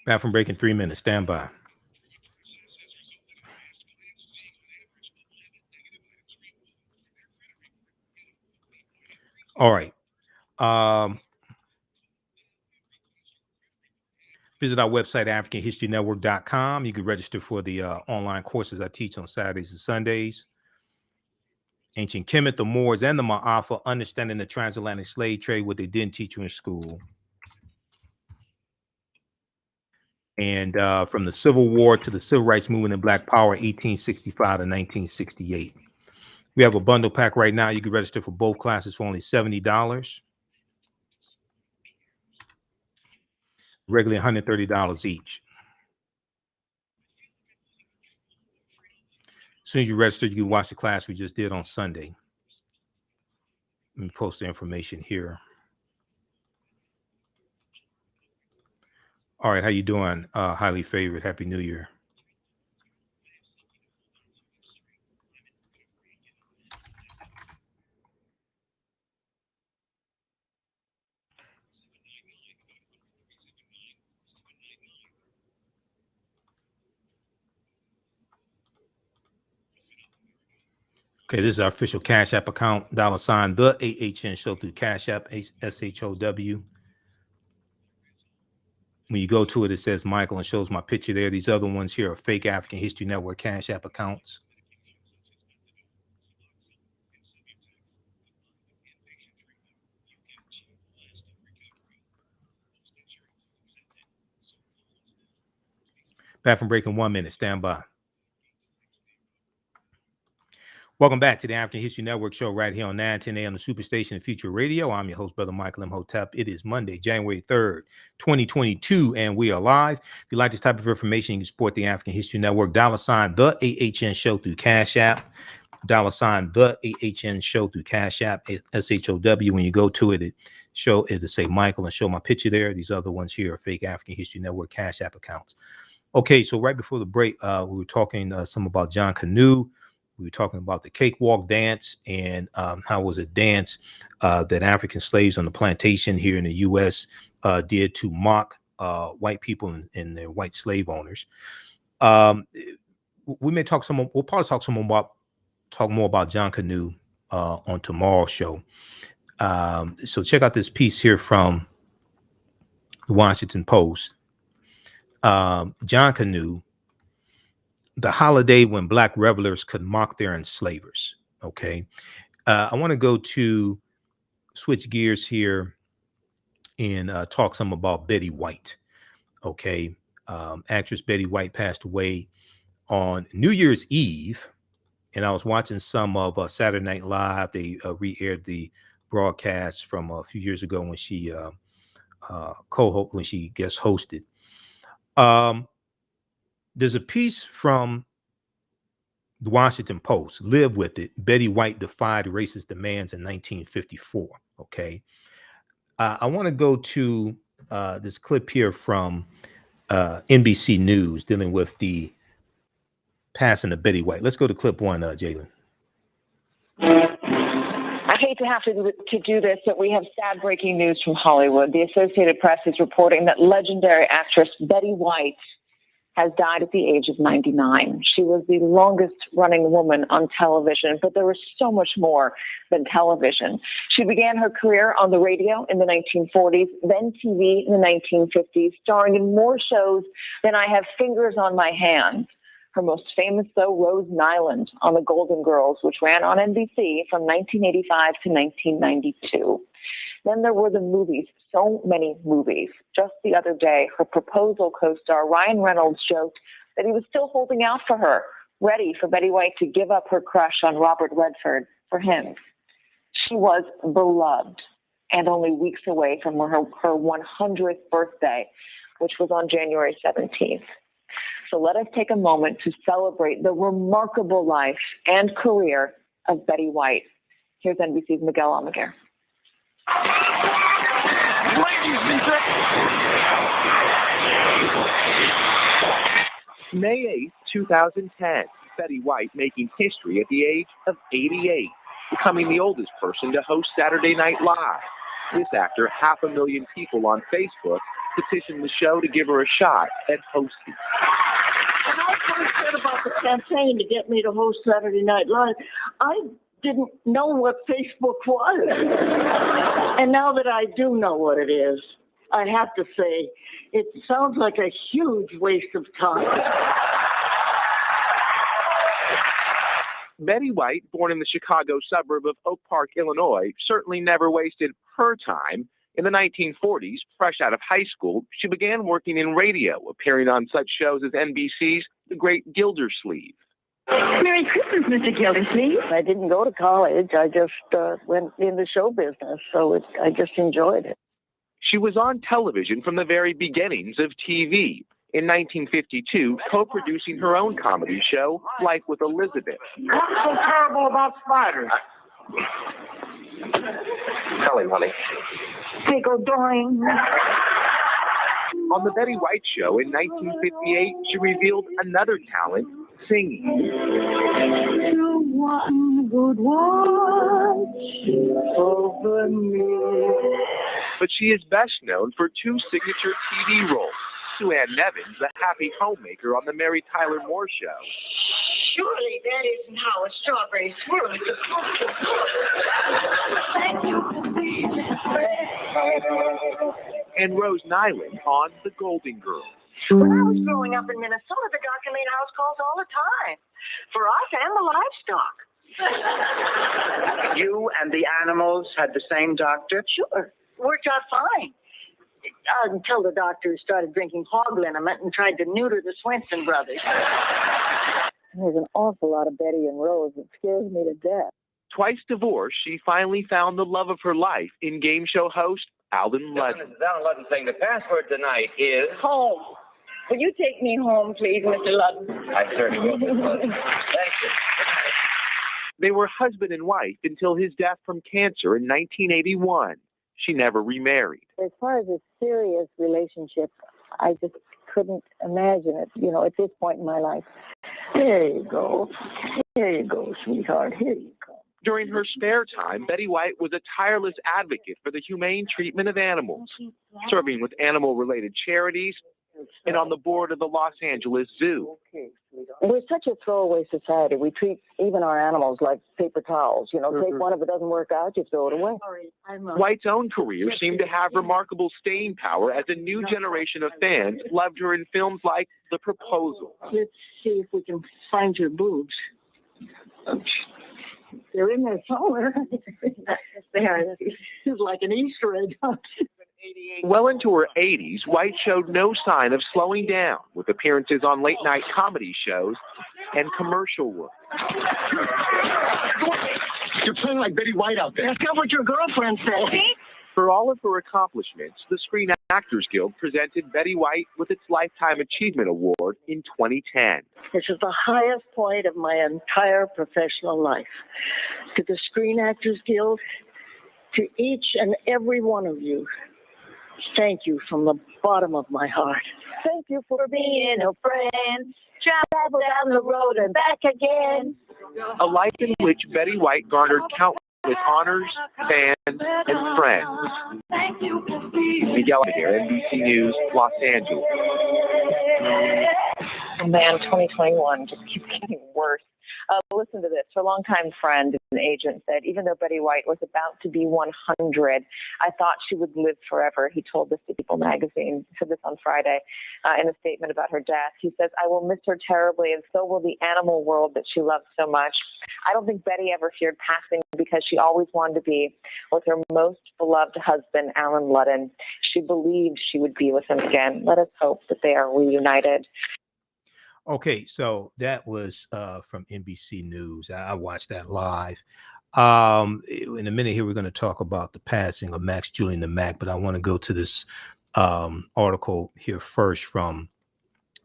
[SPEAKER 1] Back from break in 3 minutes. Stand by. All right. Visit our website, AfricanHistoryNetwork.com. You can register for the online courses I teach on Saturdays and Sundays. Ancient Kemet, the Moors, and the Ma'afa, understanding the transatlantic slave trade, what they didn't teach you in school. And from the Civil War to the Civil Rights Movement and Black Power, 1865 to 1968. We have a bundle pack right now. You can register for both classes for only $70. Regularly $130 each. As soon as you register, you can watch the class we just did on Sunday. Let me post the information here. All right, how you doing? Highly favored. Happy New Year. Okay, this is our official Cash App account, $ the AHN show through Cash App, SHOW. When you go to it, it says Michael and shows my picture there. These other ones here are fake African History Network Cash App accounts. Back from break in 1 minute. Stand by. Welcome back to the African History Network show right here on 910 AM, the Superstation of Future Radio. I'm your host, Brother Michael Imhotep. It is Monday, January 3rd, 2022, and we are live. If you like this type of information, you can support the African History Network, $ the AHN show through Cash App, $ the AHN show through Cash App, SHOW. When you go to it, it'll say Michael and show my picture there. These other ones here are fake African History Network Cash App accounts. Okay, so right before the break, we were talking some about John Canoe. We were talking about the Cakewalk dance and how it was a dance that African slaves on the plantation here in the U.S. Did to mock white people and their white slave owners. We may talk some. We'll probably talk more about John Canoe on tomorrow's show. So check out this piece here from the Washington Post. John Canoe, the holiday when Black revelers could mock their enslavers. Okay. I want to go to switch gears here and talk some about Betty White. Okay. Actress Betty White passed away on New Year's Eve. And I was watching some of Saturday Night Live. They re-aired the broadcast from a few years ago when she when she guest hosted. There's a piece from the Washington Post, live with it. Betty White defied racist demands in 1954. Okay. I want to go to this clip here from NBC News dealing with the passing of Betty White. Let's go to clip 1, Jalen.
[SPEAKER 2] I hate to have to do this, but we have sad breaking news from Hollywood. The Associated Press is reporting that legendary actress Betty White has died at the age of 99. She was the longest running woman on television, but there was so much more than television. She began her career on the radio in the 1940s, then TV in the 1950s, starring in more shows than I have fingers on my hands. Her most famous, though, Rose Nyland on The Golden Girls, which ran on NBC from 1985 to 1992. Then there were the movies, so many movies. Just the other day, her Proposal co-star Ryan Reynolds joked that he was still holding out for her, ready for Betty White to give up her crush on Robert Redford for him. She was beloved and only weeks away from her 100th birthday, which was on January 17th. So let us take a moment to celebrate the remarkable life and career of Betty White. Here's NBC's Miguel Almaguer.
[SPEAKER 3] May 8th, 2010, Betty White making history at the age of 88, becoming the oldest person to host Saturday Night Live. This after 500,000 people on Facebook petitioned the show to give her a shot at hosting.
[SPEAKER 4] When I first heard about the campaign to get me to host Saturday Night Live, I didn't know what Facebook was. And now that I do know what it is, I have to say, it sounds like a huge waste of time.
[SPEAKER 3] Betty White, born in the Chicago suburb of Oak Park, Illinois, certainly never wasted her time. In the 1940s, fresh out of high school, she began working in radio, appearing on such shows as NBC's The Great Gildersleeve.
[SPEAKER 4] Merry Christmas, Mr. Gildersleeve. I didn't go to college. I just went in the show business, so I just enjoyed it.
[SPEAKER 3] She was on television from the very beginnings of TV. In 1952, co-producing her own comedy show, Life with Elizabeth.
[SPEAKER 4] What's so terrible about spiders?
[SPEAKER 3] Tell him, honey.
[SPEAKER 4] They go doing.
[SPEAKER 3] On The Betty White Show in 1958, she revealed another talent, singing.
[SPEAKER 4] To one good watch over me.
[SPEAKER 3] But she is best known for two signature TV roles. Sue Ann Nevins, the happy homemaker on The Mary Tyler Moore Show.
[SPEAKER 4] Surely that isn't how a strawberry swirl is supposed to go.
[SPEAKER 3] And Rose Nyland on The Golden Girls.
[SPEAKER 4] When I was growing up in Minnesota, the doctor made house calls all the time. For us and the livestock.
[SPEAKER 5] You and the animals had the same doctor?
[SPEAKER 4] Sure. Worked out fine. Until the doctor started drinking hog liniment and tried to neuter the Swenson brothers. There's an awful lot of Betty and Rose that scares me to death.
[SPEAKER 3] Twice divorced, she finally found the love of her life in game show host Alden Ludden.
[SPEAKER 6] This is Alden Ludden saying the password tonight is...
[SPEAKER 4] Home. Will you take me home, please, Mr. Ludden?
[SPEAKER 6] I certainly will, Miss Ludden. Thank you.
[SPEAKER 3] They were husband and wife until his death from cancer in 1981. She never remarried.
[SPEAKER 4] As far as a serious relationship, I just couldn't imagine it, at this point in my life. There you go. Here you go, sweetheart. Here you go.
[SPEAKER 3] During her spare time, Betty White was a tireless advocate for the humane treatment of animals, serving with animal-related charities and on the board of the Los Angeles Zoo.
[SPEAKER 4] We're such a throwaway society. We treat even our animals like paper towels. Take one, if it doesn't work out, you throw it away.
[SPEAKER 3] White's own career seemed to have remarkable staying power as a new generation of fans loved her in films like The Proposal.
[SPEAKER 4] Let's see if we can find your boobs. They're in there somewhere. There. It's like an Easter egg.
[SPEAKER 3] Well into her 80s, White showed no sign of slowing down, with appearances on late-night comedy shows and commercial work.
[SPEAKER 5] You're playing like Betty White out there.
[SPEAKER 4] That's not what your girlfriend said.
[SPEAKER 3] For all of her accomplishments, the Screen Actors Guild presented Betty White with its Lifetime Achievement Award in 2010.
[SPEAKER 4] This is the highest point of my entire professional life. To the Screen Actors Guild, to each and every one of you, thank you from the bottom of my heart. Thank you for being a friend. Travel down the road and back again.
[SPEAKER 3] A life in which Betty White garnered countless with honors, fans, and friends. Miguel here, NBC News, Los Angeles.
[SPEAKER 2] Oh man, 2021 just keeps getting worse. Listen to this. Her longtime friend and agent said, even though Betty White was about to be 100, I thought she would live forever. He told this to People magazine. He said this on Friday in a statement about her death. He says, I will miss her terribly, and so will the animal world that she loved so much. I don't think Betty ever feared passing because she always wanted to be with her most beloved husband, Alan Ludden. She believed she would be with him again. Let us hope that they are reunited.
[SPEAKER 1] Okay, so that was from NBC News. I watched that live. In a minute here, we're going to talk about the passing of Max Julian The Mack, but I want to go to this article here first from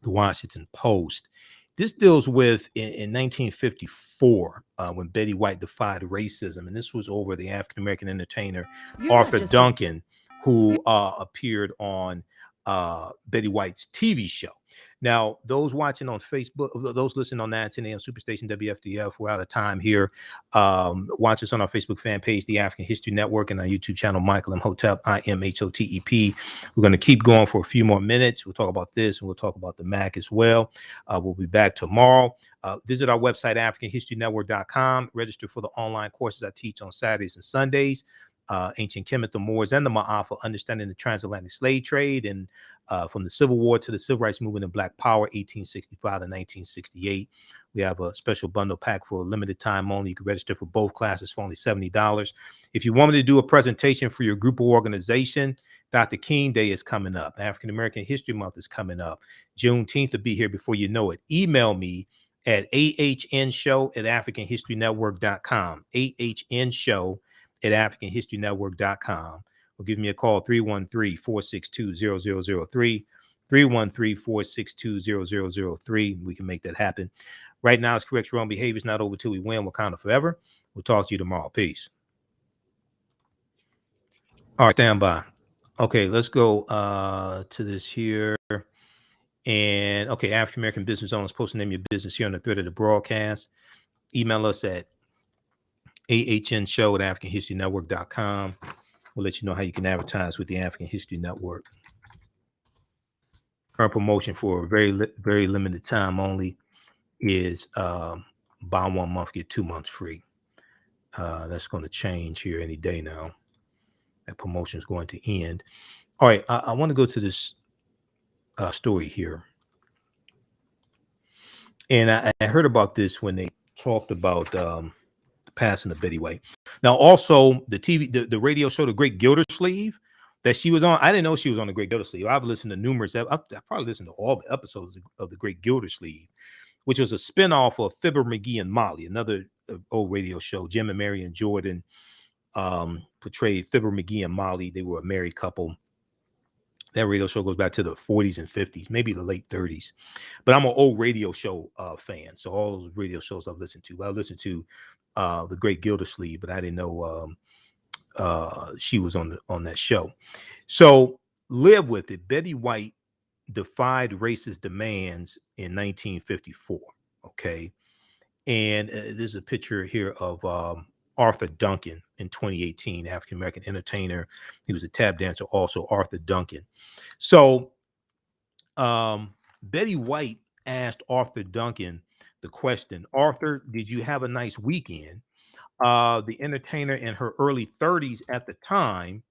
[SPEAKER 1] the Washington Post. This deals with in 1954 when Betty White defied racism, and this was over the African-American entertainer Arthur Duncan, who appeared on Betty White's TV show. Now, those watching on Facebook, those listening on 910 AM Superstation WFDF, we're out of time here. Watch us on our Facebook fan page, The African History Network, and our YouTube channel, Michael Imhotep, IMHOTEP. We're going to keep going for a few more minutes. We'll talk about this, and we'll talk about the Mac as well. We'll be back tomorrow. Visit our website, AfricanHistoryNetwork.com. Register for the online courses I teach on Saturdays and Sundays. Ancient Kemet, the Moors, and the Ma'afa, understanding the transatlantic slave trade, and from the Civil War to the Civil Rights Movement and Black Power, 1865 to 1968. We have a special bundle pack for a limited time only. You can register for both classes for only $70. If you want me to do a presentation for your group or organization, Dr. King Day is coming up. African American History Month is coming up. Juneteenth will be here before you know it. Email me at AHNshow@AfricanHistoryNetwork.com. AHNshow@AfricanHistoryNetwork.com, or give me a call, 313-462-0003, 313-462-0003. We can make that happen. Right now, it's correct wrong behavior is not over till we win. Wakanda forever. We'll talk to you tomorrow. Peace. All right, stand by. Okay, let's go to this here. And okay, African American business owners, post the name of your business here on the thread of the broadcast. Email us at AHNshow@AfricanHistoryNetwork.com. We'll let you know how you can advertise with the African History Network. Current promotion for a very limited time only is buy 1 month, get 2 months free. That's going to change here any day now. That promotion is going to end. All right, I want to go to this story here. And I heard about this when they talked about the passing of Betty White. Now, also the radio show, The Great Gildersleeve, that she was on. I didn't know she was on The Great Gildersleeve. I've listened to numerous. I've probably listened to all the episodes of The Great Gildersleeve, which was a spinoff of Fibber McGee and Molly, another old radio show. Jim and Marion Jordan portrayed Fibber McGee and Molly. They were a married couple. That radio show goes back to the 40s and 50s, maybe the late 30s. But I'm an old radio show fan, so all those radio shows I've listened to. I listened to The Great Gildersleeve, but I didn't know she was on that show. So live with it. Betty White defied racist demands in 1954. Okay, and there's a picture here of Arthur Duncan in 2018, African American entertainer. He was a tap dancer, also Arthur Duncan. So Betty White asked Arthur Duncan the question, Arthur, did you have a nice weekend? The entertainer in her early 30s at the time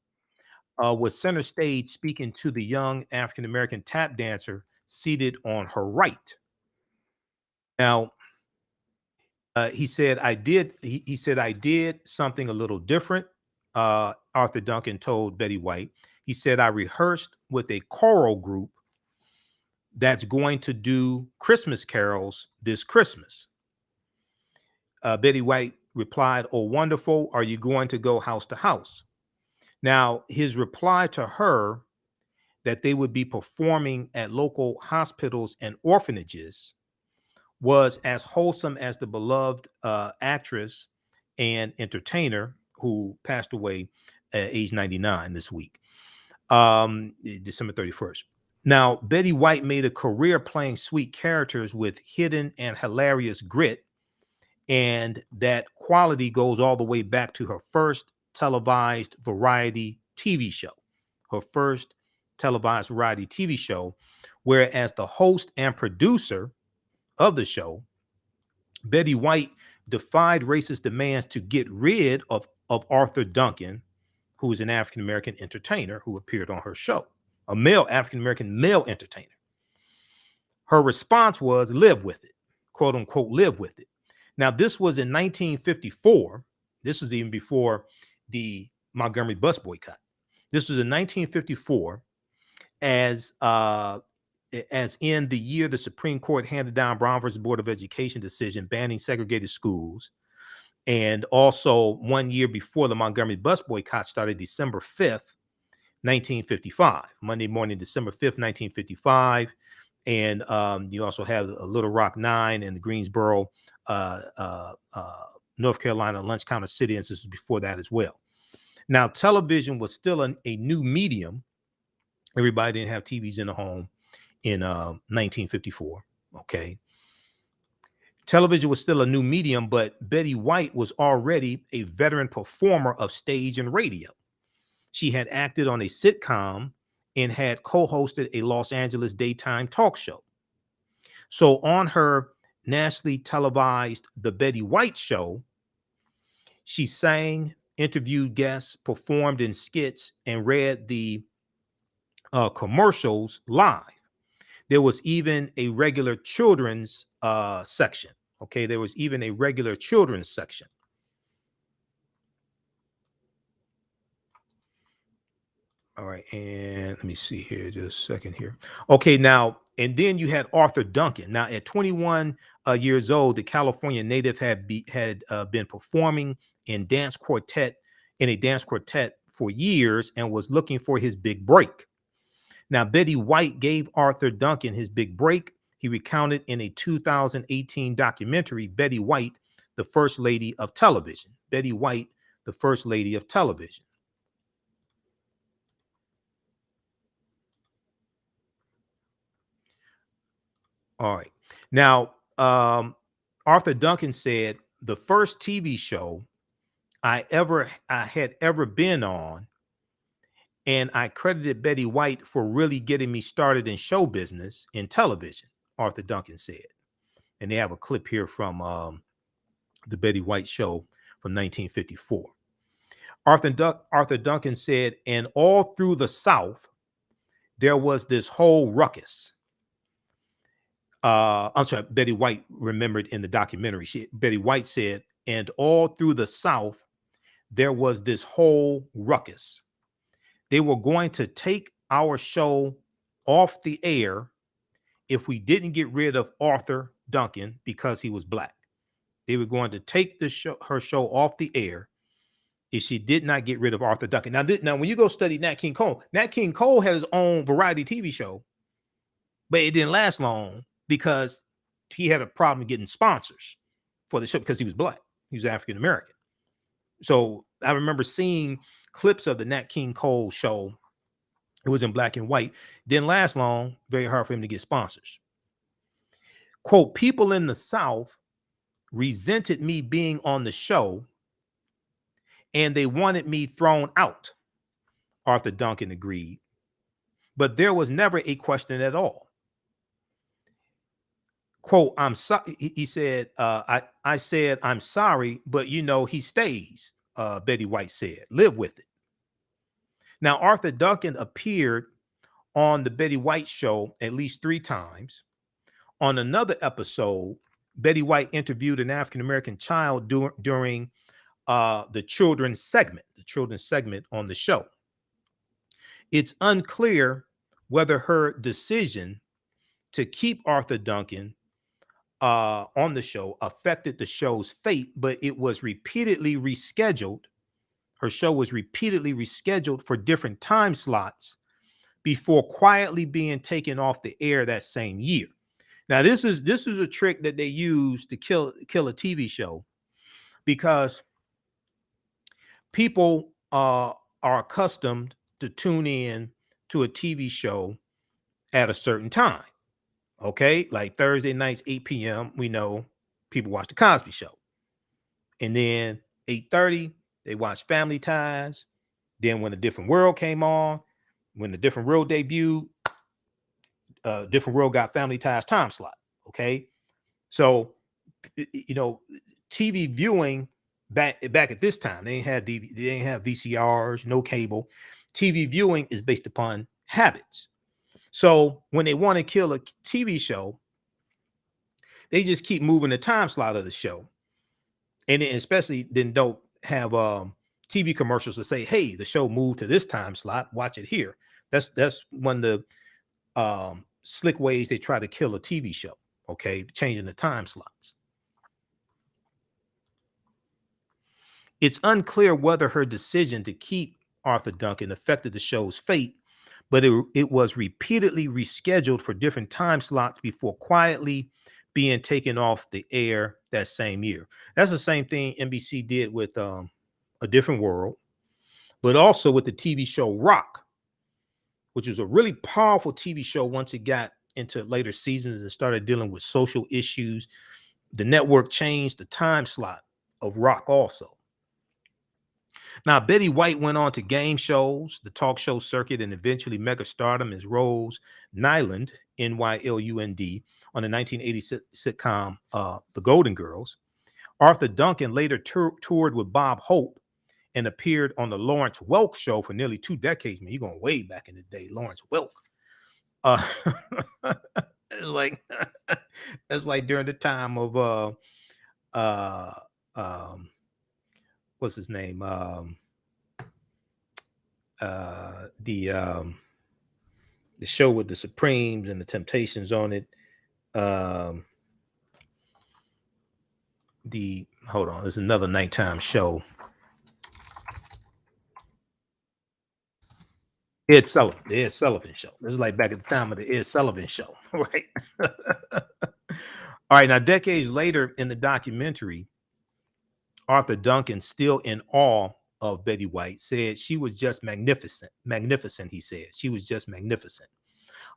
[SPEAKER 1] was center stage speaking to the young African American tap dancer seated on her right. Now, he said, I did something a little different. Arthur Duncan told Betty White. He said, I rehearsed with a choral group that's going to do Christmas carols this Christmas. Betty White replied, oh, wonderful. Are you going to go house to house? Now, his reply to her that they would be performing at local hospitals and orphanages was as wholesome as the beloved actress and entertainer who passed away at age 99 this week, December 31st. Now, Betty White made a career playing sweet characters with hidden and hilarious grit And that quality goes all the way back to her first televised variety TV show. Her first televised variety TV show, whereas the host and producer of the show, Betty White, defied racist demands to get rid of Arthur Duncan, who is an African-American entertainer who appeared on her show, a male African-American male entertainer. Her response was live with it, quote unquote, live with it. Now, this was in 1954. This was even before the Montgomery bus boycott. This was in 1954, as in the year the Supreme Court handed down Brown versus Board of Education decision banning segregated schools. And also 1 year before the Montgomery bus boycott started, December 5th, 1955, Monday morning, December 5th, 1955. And you also have a Little Rock 9 and the Greensboro, North Carolina lunch counter sit-ins. This was before that as well. Now, television was still a new medium. Everybody didn't have TVs in the home in 1954. Okay. Television was still a new medium, but Betty White was already a veteran performer of stage and radio. She had acted on a sitcom and had co-hosted a Los Angeles daytime talk show. So on her nationally televised The Betty White Show, she sang, interviewed guests, performed in skits, and read the commercials live. There was even a regular children's section. Okay, there was even a regular children's section. All right, and let me see here, just a second here. Okay, now, and then you had Arthur Duncan. Now, at 21 years old, the California native had been performing in a dance quartet for years and was looking for his big break. Now, Betty White gave Arthur Duncan his big break. He recounted in a 2018 documentary, Betty White, the First Lady of Television. Betty White, the First Lady of Television. All right. Now, Arthur Duncan said the first TV show I had ever been on, and I credited Betty White for really getting me started in show business in television, Arthur Duncan said. And they have a clip here from the Betty White Show from 1954. Arthur Duncan said, and all through the South, there was this whole ruckus. I'm sorry, Betty White remembered in the documentary. Betty White said, and all through the South, there was this whole ruckus. They were going to take our show off the air if we didn't get rid of Arthur Duncan because he was black. They were going to take her show off the air if she did not get rid of Arthur Duncan. Now, when you go study Nat King Cole had his own variety TV show, but it didn't last long because he had a problem getting sponsors for the show because he was black. He was African American. So I remember seeing clips of the Nat King Cole show. It was in black and white. Didn't last long. Very hard for him to get sponsors. Quote, people in the South resented me being on the show and they wanted me thrown out. Arthur Duncan agreed. But there was never a question at all. Quote, I'm sorry. He said, I said, I'm sorry, but he stays. Betty White said, live with it. Now, Arthur Duncan appeared on the Betty White Show at least 3 times. On another episode, Betty White interviewed an African-American child during the children's segment on the show. It's unclear whether her decision to keep Arthur Duncan on the show affected the show's fate, but it was repeatedly rescheduled. Her show was repeatedly rescheduled for different time slots before quietly being taken off the air that same year. Now, this is a trick that they use to kill a TV show because people are accustomed to tune in to a TV show at a certain time. Okay, like Thursday nights, 8 p.m. We know people watch the Cosby Show. And then 8:30, they watched Family Ties. Then when A Different World came on, when A Different World debuted, Different World got Family Ties time slot. Okay. So, you know, TV viewing back at this time, they ain't had DVD, they ain't have VCRs, no cable. TV viewing is based upon habits. So when they want to kill a TV show, they just keep moving the time slot of the show. And then especially then don't have TV commercials to say, hey, the show moved to this time slot, watch it here. That's one of the slick ways they try to kill a TV show. Okay, changing the time slots. It's unclear whether her decision to keep Arthur Duncan affected the show's fate, but it was repeatedly rescheduled for different time slots before quietly being taken off the air that same year. That's the same thing NBC did with A Different World, but also with the TV show Rock, which was a really powerful TV show once it got into later seasons and started dealing with social issues. The network changed the time slot of Rock also. Now, Betty White went on to game shows, the talk show circuit, and eventually mega stardom as Rose Nylund, Nylund, on the 1980 sitcom The Golden Girls. Arthur Duncan later toured with Bob Hope and appeared on the Lawrence Welk show for nearly 2 decades. Man, you're going way back in the day, Lawrence Welk. It's like during the time of what's his name? The show with the Supremes and the Temptations on it. Hold on, there's another nighttime show. The Ed Sullivan show. This is like back at the time of the Ed Sullivan show, right? All right, now decades later in the documentary, Arthur Duncan, still in awe of Betty White, said she was just magnificent. Magnificent, he said. She was just magnificent.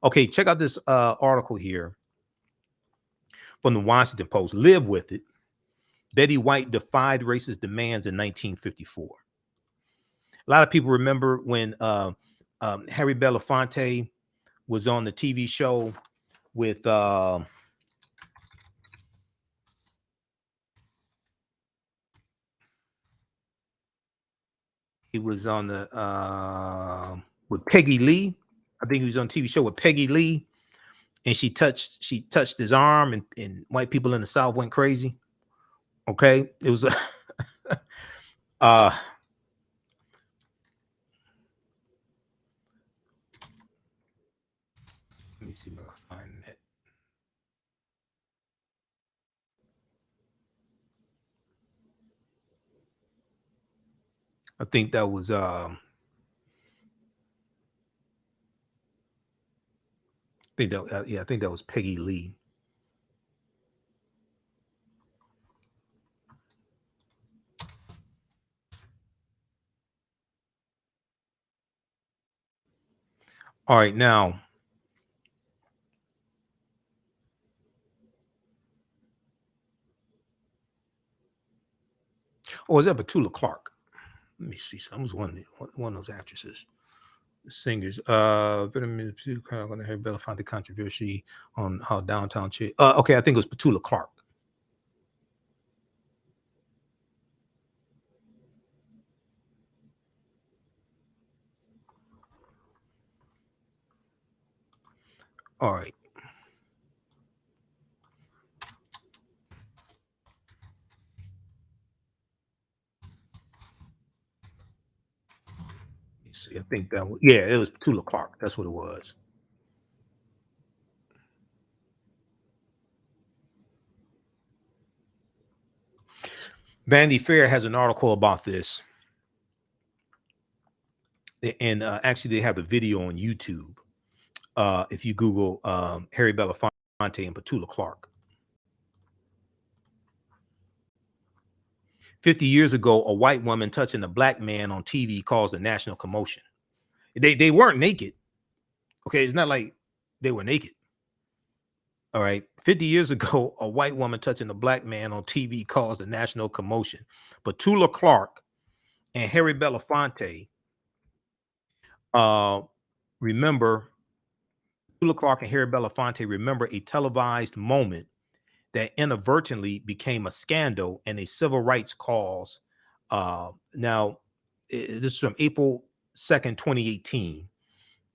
[SPEAKER 1] Okay, check out this article here from the Washington Post. Live with it. Betty White defied racist demands in 1954. A lot of people remember when Harry Belafonte was on the TV show with he was on the with Peggy Lee. I think he was on a TV show with Peggy Lee, and she touched his arm, and white people in the South went crazy. Okay, it was a let me see if I can find that. I think that was I think that was Peggy Lee. All right, now is that Petula Clark? Let me see. I was one of those actresses, singers. Going to hear Belafonte controversy on how downtown. Okay, I think it was Petula Clark. All right. See, I think that was, it was Petula Clark. That's what it was. Vanity Fair has an article about this, and actually they have a video on YouTube. If you Google Harry Belafonte and Petula Clark. 50 years ago, a white woman touching a black man on TV caused a national commotion. They weren't naked. Okay, it's not like they were naked. All right. 50 years ago, a white woman touching a black man on TV caused a national commotion. Petula Clark and Harry Belafonte remember Petula Clark and Harry Belafonte remember a televised moment that inadvertently became a scandal and a civil rights cause. This is from April 2nd, 2018,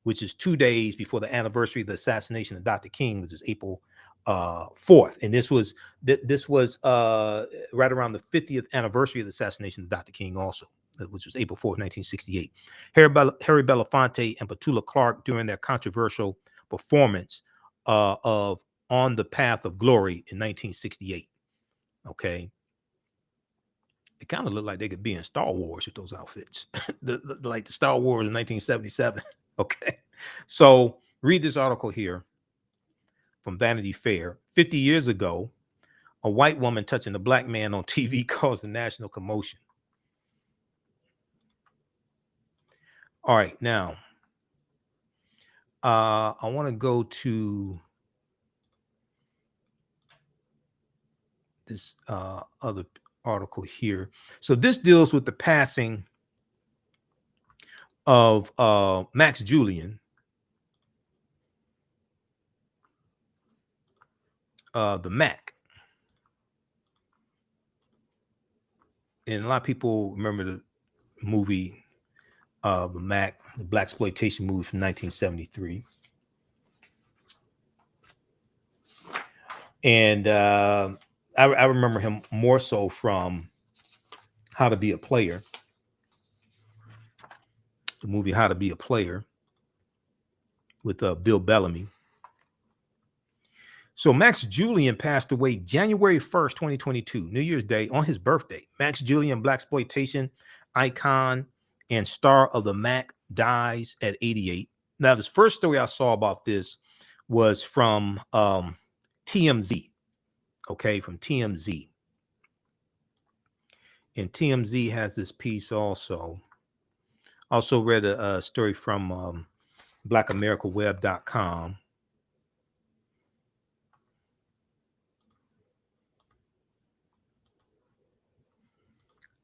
[SPEAKER 1] which is 2 days before the anniversary of the assassination of Dr. King, which is April 4th. And this was right around the 50th anniversary of the assassination of Dr. King also, which was April 4th, 1968. Harry Belafonte and Petula Clark, during their controversial performance of On the Path of Glory in 1968. Okay. It kind of looked like they could be in Star Wars with those outfits, like the Star Wars in 1977. Okay. So read this article here from Vanity Fair. 50 years ago, a white woman touching a black man on TV caused a national commotion. All right. Now, I want to go to this other article here. So this deals with the passing of Max Julian, the Mack. And a lot of people remember the movie The Mack, the Blaxpoitation movie from 1973. And I remember him more so from How to Be a Player, the movie How to Be a Player with Bill Bellamy. So Max Julian passed away January 1st, 2022, New Year's Day, on his birthday. Max Julian, Blaxploitation icon and star of the Mack, dies at 88. Now, this first story I saw about this was from TMZ. Okay, from TMZ. And TMZ has this piece also. Also read a story from blackamericaweb.com.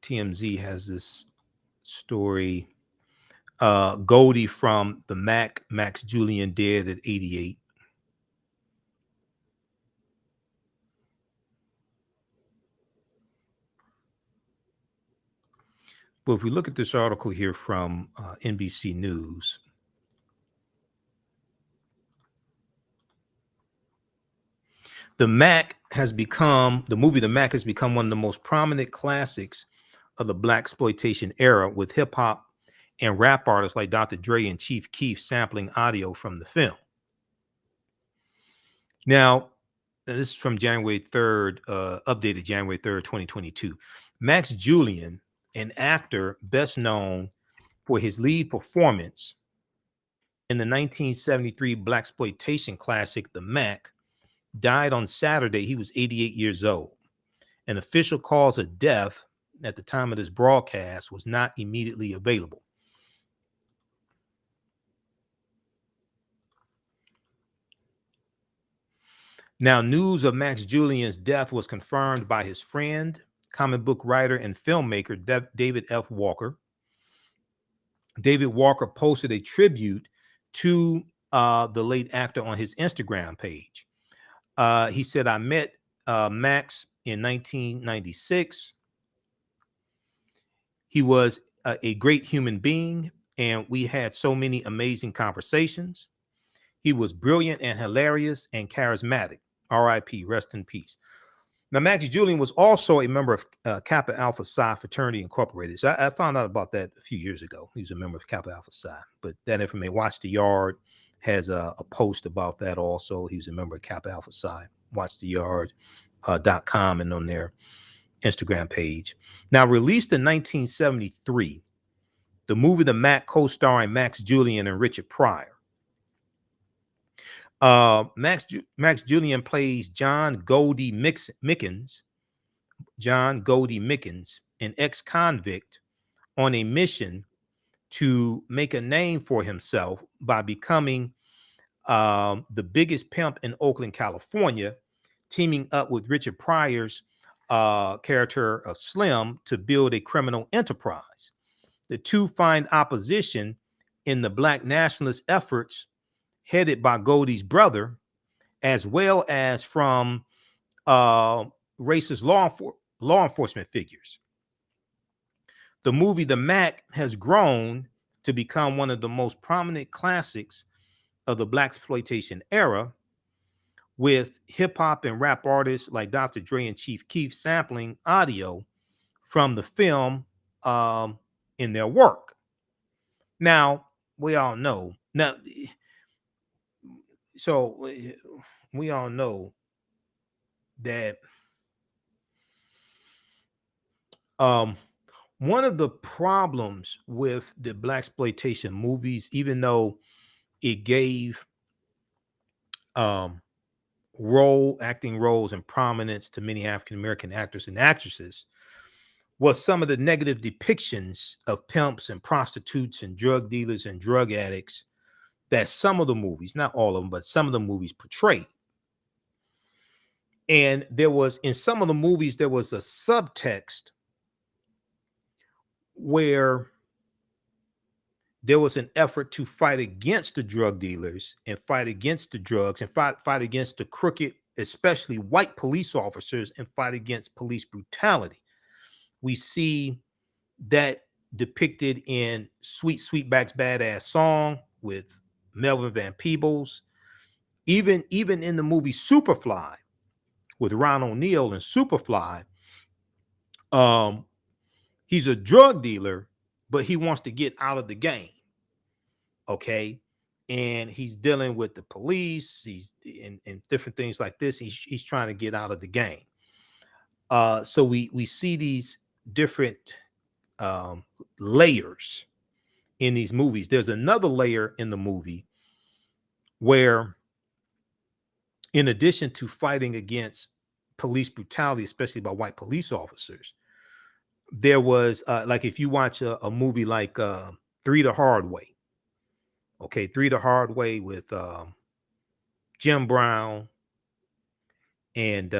[SPEAKER 1] TMZ has this story. Goldie from the Mack, Max Julian, dead at 88. But if we look at this article here from NBC News, the movie The Mack has become one of the most prominent classics of the Blaxploitation era, with hip hop and rap artists like Dr. Dre and Chief Keef sampling audio from the film. Now, this is from January 3rd, updated January 3rd, 2022. Max Julian, an actor best known for his lead performance in the 1973 Blaxploitation classic, The Mack, died on Saturday. He was 88 years old. An official cause of death at the time of this broadcast was not immediately available. Now, news of Max Julian's death was confirmed by his friend, comic book writer and filmmaker David F. Walker. David Walker posted a tribute to the late actor on his Instagram page. He said, "I met Max in 1996. He was a great human being, and we had so many amazing conversations. He was brilliant and hilarious and charismatic. R.I.P. Rest in peace." Now, Max Julian was also a member of Kappa Alpha Psi Fraternity Incorporated. So I found out about that a few years ago. He was a member of Kappa Alpha Psi. But that information, Watch the Yard has a post about that also. He was a member of Kappa Alpha Psi. WatchTheYard.com and on their Instagram page. Now, released in 1973, the movie The Mack, co-starring Max Julian and Richard Pryor. Max Julian plays John Goldie Mickens, an ex-convict on a mission to make a name for himself by becoming the biggest pimp in Oakland, California, teaming up with Richard Pryor's character of Slim to build a criminal enterprise. The two find opposition in the Black nationalist efforts headed by Goldie's brother, as well as from racist law enforcement figures. The movie The Mack has grown to become one of the most prominent classics of the Blaxploitation era, with hip-hop and rap artists like Dr. Dre and Chief Keef sampling audio from the film in their work. Now, we all know that one of the problems with the Blaxploitation movies, even though it gave acting roles and prominence to many African American actors and actresses, was some of the negative depictions of pimps and prostitutes and drug dealers and drug addicts that some of the movies, not all of them, but some of the movies portrayed. And in some of the movies, there was a subtext where there was an effort to fight against the drug dealers and fight against the drugs and fight against the crooked, especially white police officers, and fight against police brutality. We see that depicted in Sweet Sweetback's Badass Song with Melvin Van Peebles. Even in the movie Superfly with Ron O'Neal and Superfly, he's a drug dealer, but he wants to get out of the game. Okay. And he's dealing with the police. He's in different things like this. He's trying to get out of the game. So we see these different layers in these movies. There's another layer in the movie where, in addition to fighting against police brutality, especially by white police officers, there was like if you watch a movie like Three the Hard Way. Okay, Three the Hard Way with Jim Brown and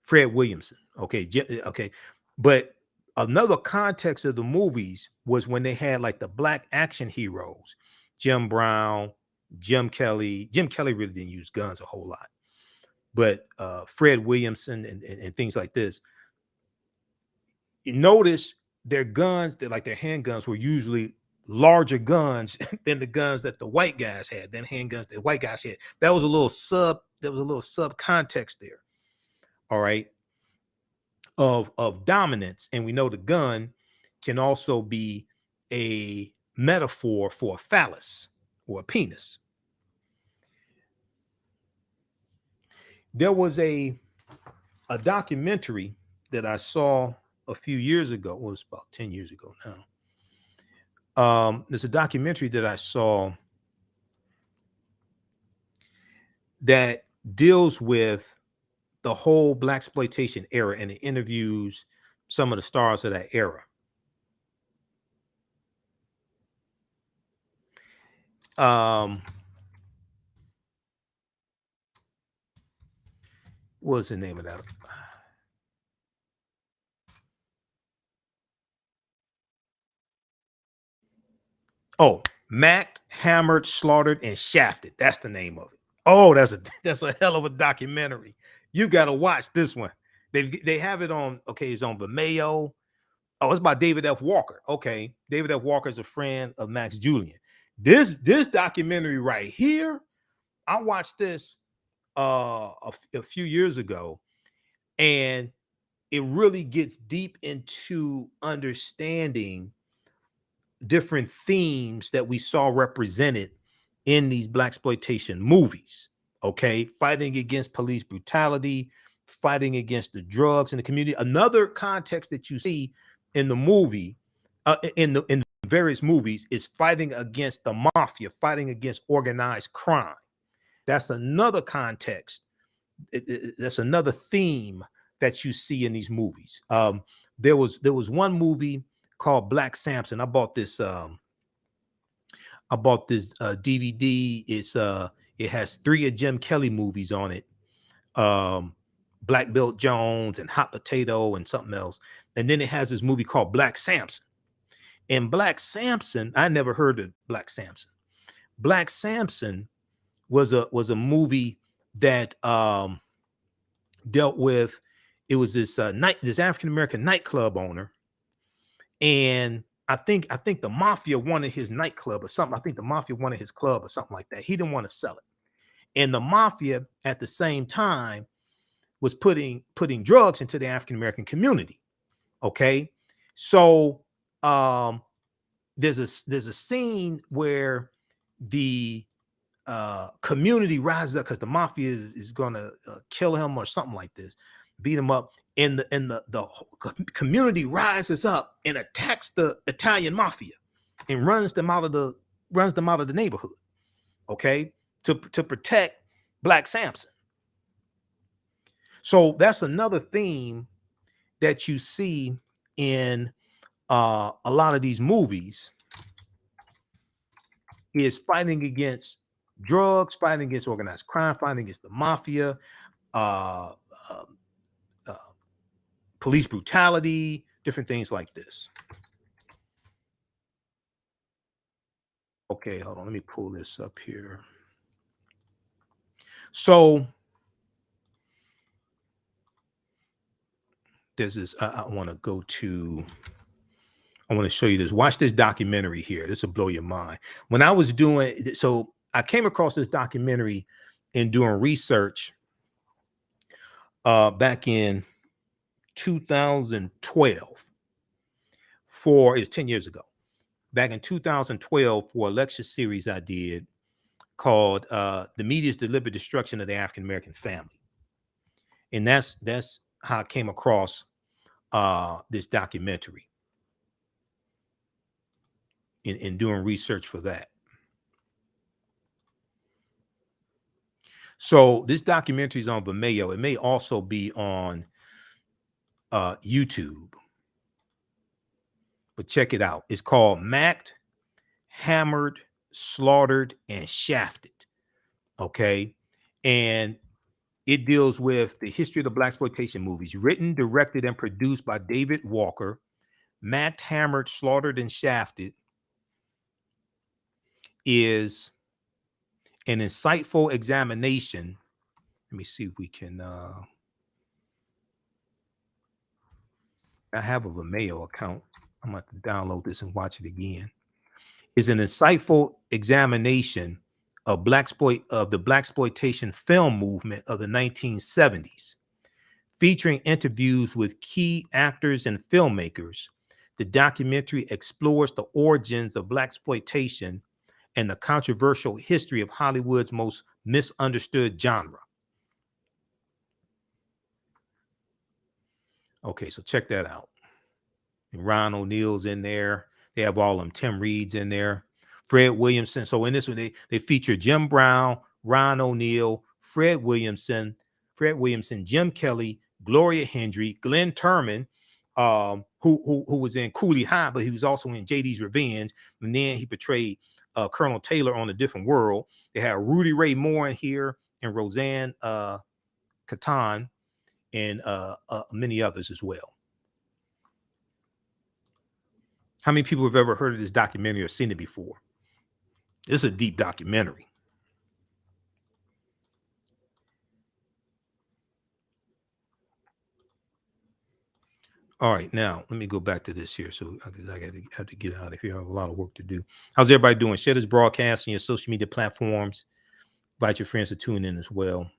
[SPEAKER 1] Fred Williamson. Okay. But another context of the movies was when they had like the black action heroes, Jim Brown, Jim Kelly. Jim Kelly really didn't use guns a whole lot, but Fred Williamson and things like this. You notice their guns, their handguns were usually larger guns than the guns that the white guys had, than handguns that white guys had. There was a little sub context there. All right. Of dominance. And we know the gun can also be a metaphor for a phallus or a penis. There was a documentary that I saw a few years ago. Well, it's about 10 years ago now. There's a documentary that I saw that deals with the whole Blaxploitation era, and it interviews some of the stars of that era. What's the name of that? Oh, Macked, Hammered, Slaughtered, and Shafted. That's the name of it. Oh, that's a hell of a documentary. You got to watch this one. They have it on. Okay, it's on Vimeo. Oh, it's by David F. Walker. Okay, David F. Walker is a friend of Max Julian. This documentary right here, I watched this a few years ago, and it really gets deep into understanding different themes that we saw represented in these Blaxploitation movies. Okay, fighting against police brutality, fighting against the drugs in the community. Another context that you see in the movie, in various movies, is fighting against the mafia, fighting against organized crime. That's another context. That's another theme that you see in these movies. There was one movie called Black Samson. I bought this I bought this DVD. It has 3 of Jim Kelly movies on it. Black Belt Jones and Hot Potato and something else. And then it has this movie called Black Samson. And Black Samson, I never heard of Black Samson. Black Samson was a movie that dealt with, it was this this African American nightclub owner, and I think the mafia wanted his nightclub or something. I think the mafia wanted his club or something like that. He didn't want to sell it, and the mafia at the same time was putting drugs into the African American community. Okay, so there's a scene where the community rises up because the mafia is gonna kill him or something like this, beat him up, and the community rises up and attacks the Italian mafia and runs them out of the neighborhood, okay, to protect Black Samson. So that's another theme that you see in a lot of these movies, is fighting against drugs, fighting against organized crime, fighting against the mafia, uh, police brutality, different things like this. Okay, hold on. Let me pull this up here. So there's this. I want to show you this. Watch this documentary here. This will blow your mind. When I was doing, so I came across this documentary in doing research back in 2012 it's 10 years ago. Back in 2012 for a lecture series I did called The Media's Deliberate Destruction of the African American Family. And that's how I came across this documentary in doing research for that. So this documentary is on Vimeo. It may also be on YouTube, but check it out. It's called Macked, Hammered, Slaughtered, and Shafted. Okay. And it deals with the history of the Blaxploitation movies, written, directed, and produced by David Walker. Macked, Hammered, Slaughtered, and Shafted is an insightful examination. Let me see if we can I have a Vimeo account. I'm going to download this and watch it again. Is an insightful examination of the Blaxploitation film movement of the 1970s, featuring interviews with key actors and filmmakers. The documentary explores the origins of Blaxploitation and the controversial history of Hollywood's most misunderstood genre. Okay, so check that out. And Ron O'Neill's in there. They have all them Tim Reed's in there. Fred Williamson. So in this one, they feature Jim Brown, Ron O'Neill, Fred Williamson, Jim Kelly, Gloria Hendry, Glenn Turman, who was in Cooley High, but he was also in JD's Revenge. And then he portrayed Colonel Taylor on A Different World. They had Rudy Ray Moore in here and Roseanne Catan and many others as well. How many people have ever heard of this documentary or seen it before? It's a deep documentary. All right, now let me go back to this here. So I have to get out of here. I have a lot of work to do. How's everybody doing? Share this broadcast on your social media platforms. Invite your friends to tune in as well.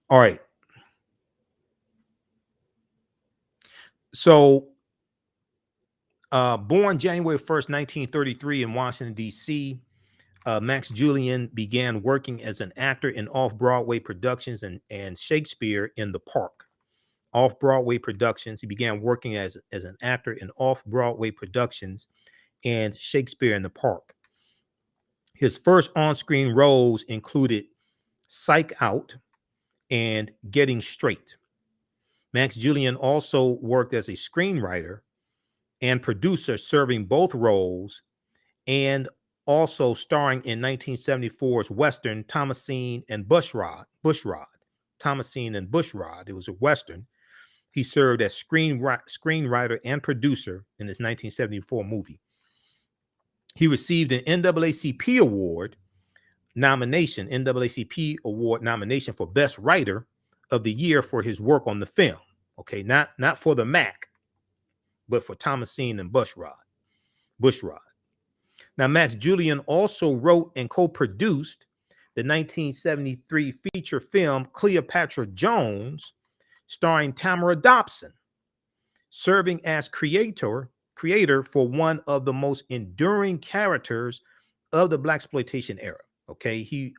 [SPEAKER 1] All right. So, born January 1st, 1933 in Washington, D.C., Max Julian began working as an actor in off-Broadway productions and Shakespeare in the Park. Off-Broadway productions. He began working as an actor in off-Broadway productions and Shakespeare in the Park. His first on-screen roles included Psych Out and Getting Straight. Max Julian also worked as a screenwriter and producer, serving both roles, and also starring in 1974's Western Thomasine and Bushrod. Thomasine and Bushrod. It was a Western. He served as screenwriter and producer in this 1974 movie. He received an NAACP award nomination for Best Writer of the Year for his work on the film. Okay, not for the Mack, but for Thomasine and Bushrod. Now, Max Julian also wrote and co-produced the 1973 feature film Cleopatra Jones, starring Tamara Dobson, serving as creator for one of the most enduring characters of the Blaxpoitation era. Okay, he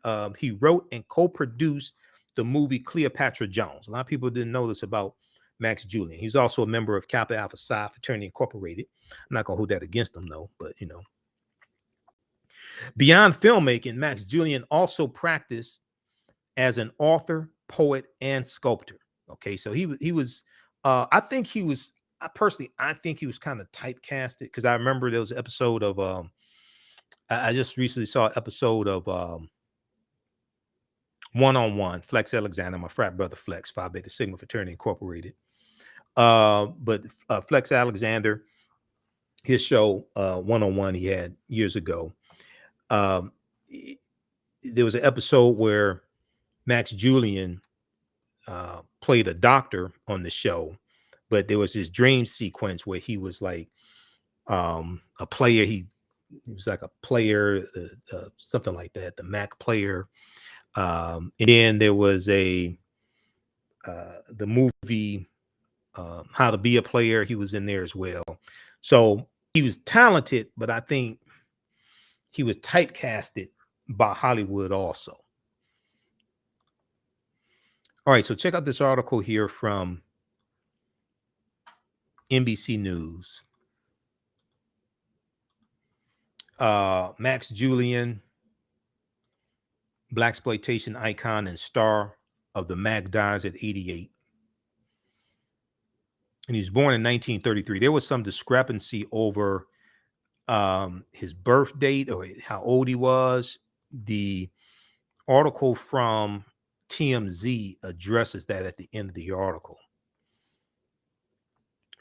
[SPEAKER 1] wrote and co-produced the movie Cleopatra Jones. A lot of people didn't know this about Max Julian. He was also a member of Kappa Alpha Psi Fraternity Incorporated. I'm not gonna hold that against him though, but you know. Beyond filmmaking, Max Julian also practiced as an author, poet, and sculptor. Okay, so he was I think he was kind of typecasted, because I remember there was an episode of I just recently saw an episode of One-on-One, Flex Alexander, my frat brother Flex, Phi Beta Sigma Fraternity Incorporated. But Flex Alexander, his show One-on-One he had years ago. There was an episode where Max Julian played a doctor on the show, but there was this dream sequence where he was like a player. He was like a player, something like that, the Mac player. And then there was the movie How to Be a Player. He was in there as well. So he was talented, but I think he was typecasted by Hollywood also. All right, so check out this article here from NBC News. Max Julian, Blaxploitation icon and star of the Mac, dies at 88. And he was born in 1933. There was some discrepancy over his birth date or how old he was. The article from TMZ addresses that at the end of the article.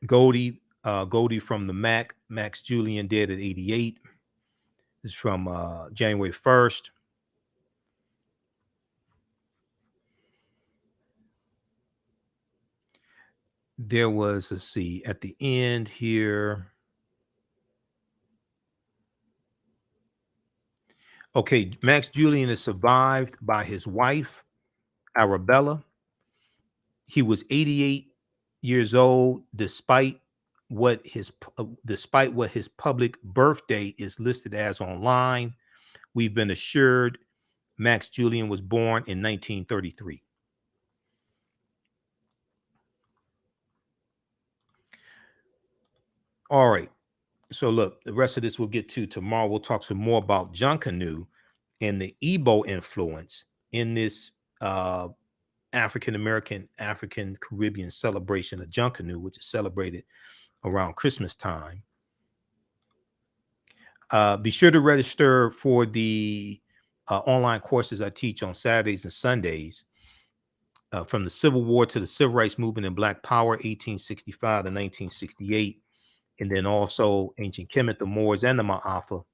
[SPEAKER 1] Goldie from the Mac, Max Julian, dead at 88. This is from January 1st. There was, let's see, at the end here. Okay, Max Julian is survived by his wife, Arabella. He was 88 years old, despite what his public birthday is listed as online. We've been assured Max Julian was born in 1933. All right. So look, the rest of this we'll get to tomorrow. We'll talk some more about John Canoe and the Igbo influence in this African-American, African-Caribbean celebration of Jonkonnu, which is celebrated around Christmas time. Be sure to register for the online courses I teach on Saturdays and Sundays, from the Civil War to the Civil Rights Movement and Black Power, 1865 to 1968, and then also Ancient Kemet, the Moors, and the Ma'afa,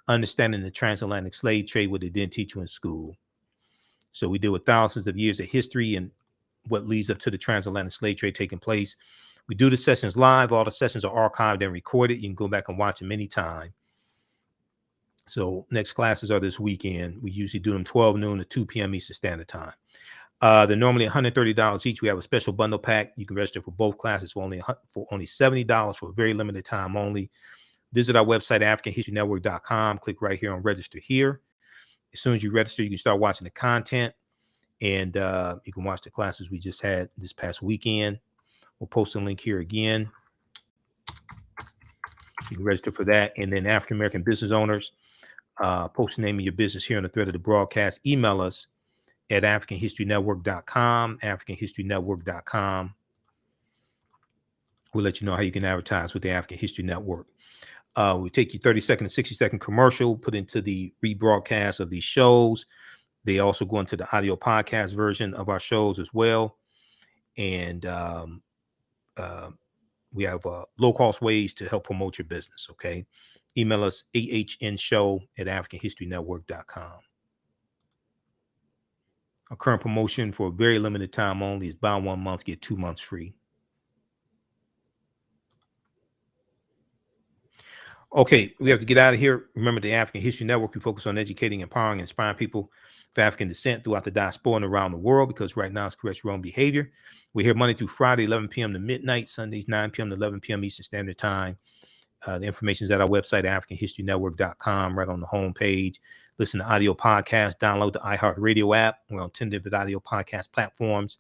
[SPEAKER 1] understanding the transatlantic slave trade, what they didn't teach you in school. So we deal with thousands of years of history and what leads up to the transatlantic slave trade taking place. We do the sessions live. All the sessions are archived and recorded. You can go back and watch them anytime. So next classes are this weekend. We usually do them 12 noon to 2 p.m. Eastern Standard Time. They're normally $130 each. We have a special bundle pack. You can register for both classes for only $70 for a very limited time only. Visit our website, AfricanHistoryNetwork.com. Click right here on register here. As soon as you register, you can start watching the content, and you can watch the classes we just had this past weekend. We'll post a link here again. You can register for that. And then African American business owners, post the name of your business here on the thread of the broadcast. Email us at AfricanHistoryNetwork.com, AfricanHistoryNetwork.com. we'll let you know how you can advertise with the African History Network. We take you 30-second to 60-second commercial, put into the rebroadcast of these shows. They also go into the audio podcast version of our shows as well. And we have low-cost ways to help promote your business, okay? Email us, AHNshow@AfricanHistoryNetwork.com. Our current promotion for a very limited time only is buy 1 month, get 2 months free. Okay, we have to get out of here. Remember, the African History Network, we focus on educating, empowering, and inspiring people of African descent throughout the diaspora and around the world, because right now it's correct your own behavior. We're here Monday through Friday, 11 p.m. to midnight, Sundays, 9 p.m. to 11 p.m. Eastern Standard Time. The information is at our website, AfricanHistoryNetwork.com, right on the homepage. Listen to audio podcasts, download the iHeartRadio app. We're on 10 different audio podcast platforms: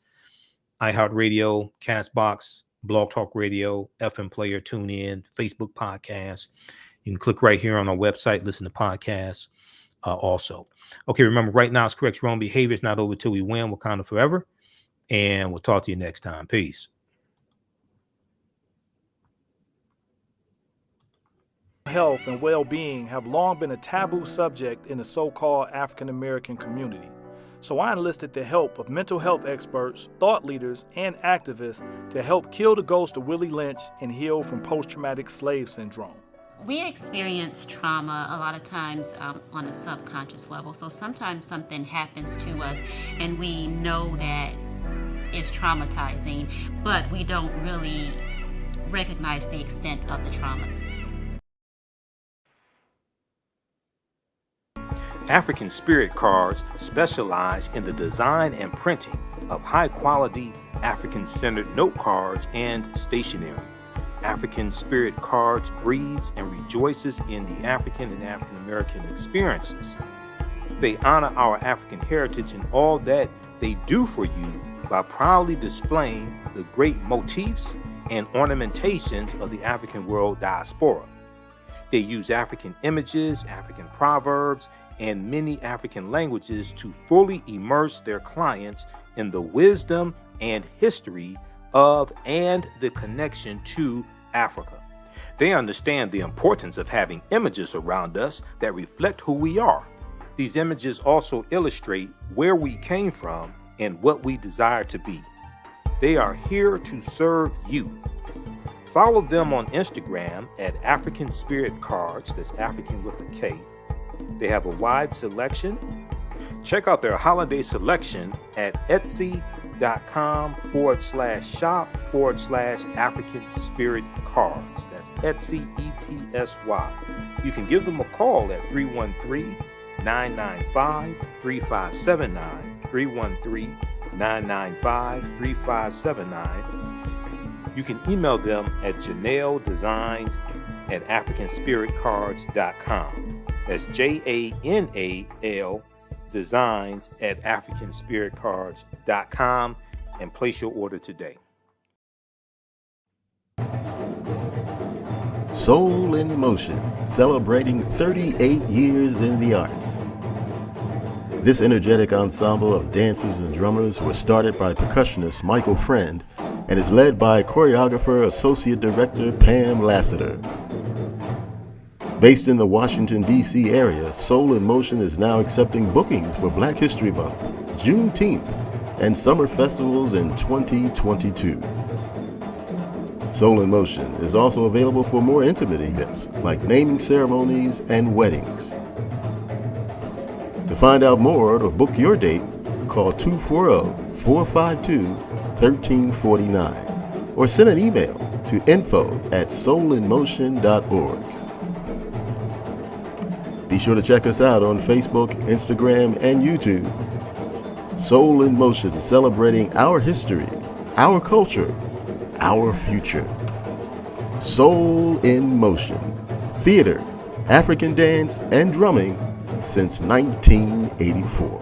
[SPEAKER 1] iHeartRadio, Castbox, Blog Talk Radio, FM Player, TuneIn, Facebook Podcasts. You can click right here on our website, listen to podcasts also. Okay, remember, right now it's correct your own behavior. It's not over till we win. Wakanda forever. And we'll talk to you next time. Peace.
[SPEAKER 7] Health and well-being have long been a taboo subject in the so-called African American community. So I enlisted the help of mental health experts, thought leaders, and activists to help kill the ghost of Willie Lynch and heal from post-traumatic slave syndrome.
[SPEAKER 8] We experience trauma a lot of times on a subconscious level. So sometimes something happens to us and we know that it's traumatizing, but we don't really recognize the extent of the trauma.
[SPEAKER 1] African Spirit Cards specialize in the design and printing of high-quality African-centered note cards and stationery. African Spirit Cards breeds and rejoices in the African and African American experiences. They honor our African heritage in all that they do for you by proudly displaying the great motifs and ornamentations of the African world diaspora. They use African images, African proverbs, and many African languages to fully immerse their clients in the wisdom and history of and the connection to Africa. They understand the importance of having images around us that reflect who we are. These images also illustrate where we came from and what we desire to be. They are here to serve you. Follow them on Instagram at African Spirit Cards, that's African with a K. They have a wide selection. Check out their holiday selection at Etsy.com/shop/African Spirit Cards. That's Etsy, ETSY. You can give them a call at 313-995-3579, 313-995-3579. You can email them at janeldesigns@africanspiritcards.com. That's JANAL designs@africanspiritcards.com, and place your order today.
[SPEAKER 9] Soul in Motion, celebrating 38 years in the arts. This energetic ensemble of dancers and drummers was started by percussionist Michael Friend and is led by choreographer Associate Director Pam Lassiter. Based in the Washington, D.C. area, Soul in Motion is now accepting bookings for Black History Month, Juneteenth, and summer festivals in 2022. Soul in Motion is also available for more intimate events like naming ceremonies and weddings. To find out more or to book your date, call 240-452-1349 or send an email to info@soulinmotion.org. Be sure to check us out on Facebook, Instagram, and YouTube. Soul in Motion, celebrating our history, our culture, our future. Soul in Motion. Theater, African dance, and drumming since 1984.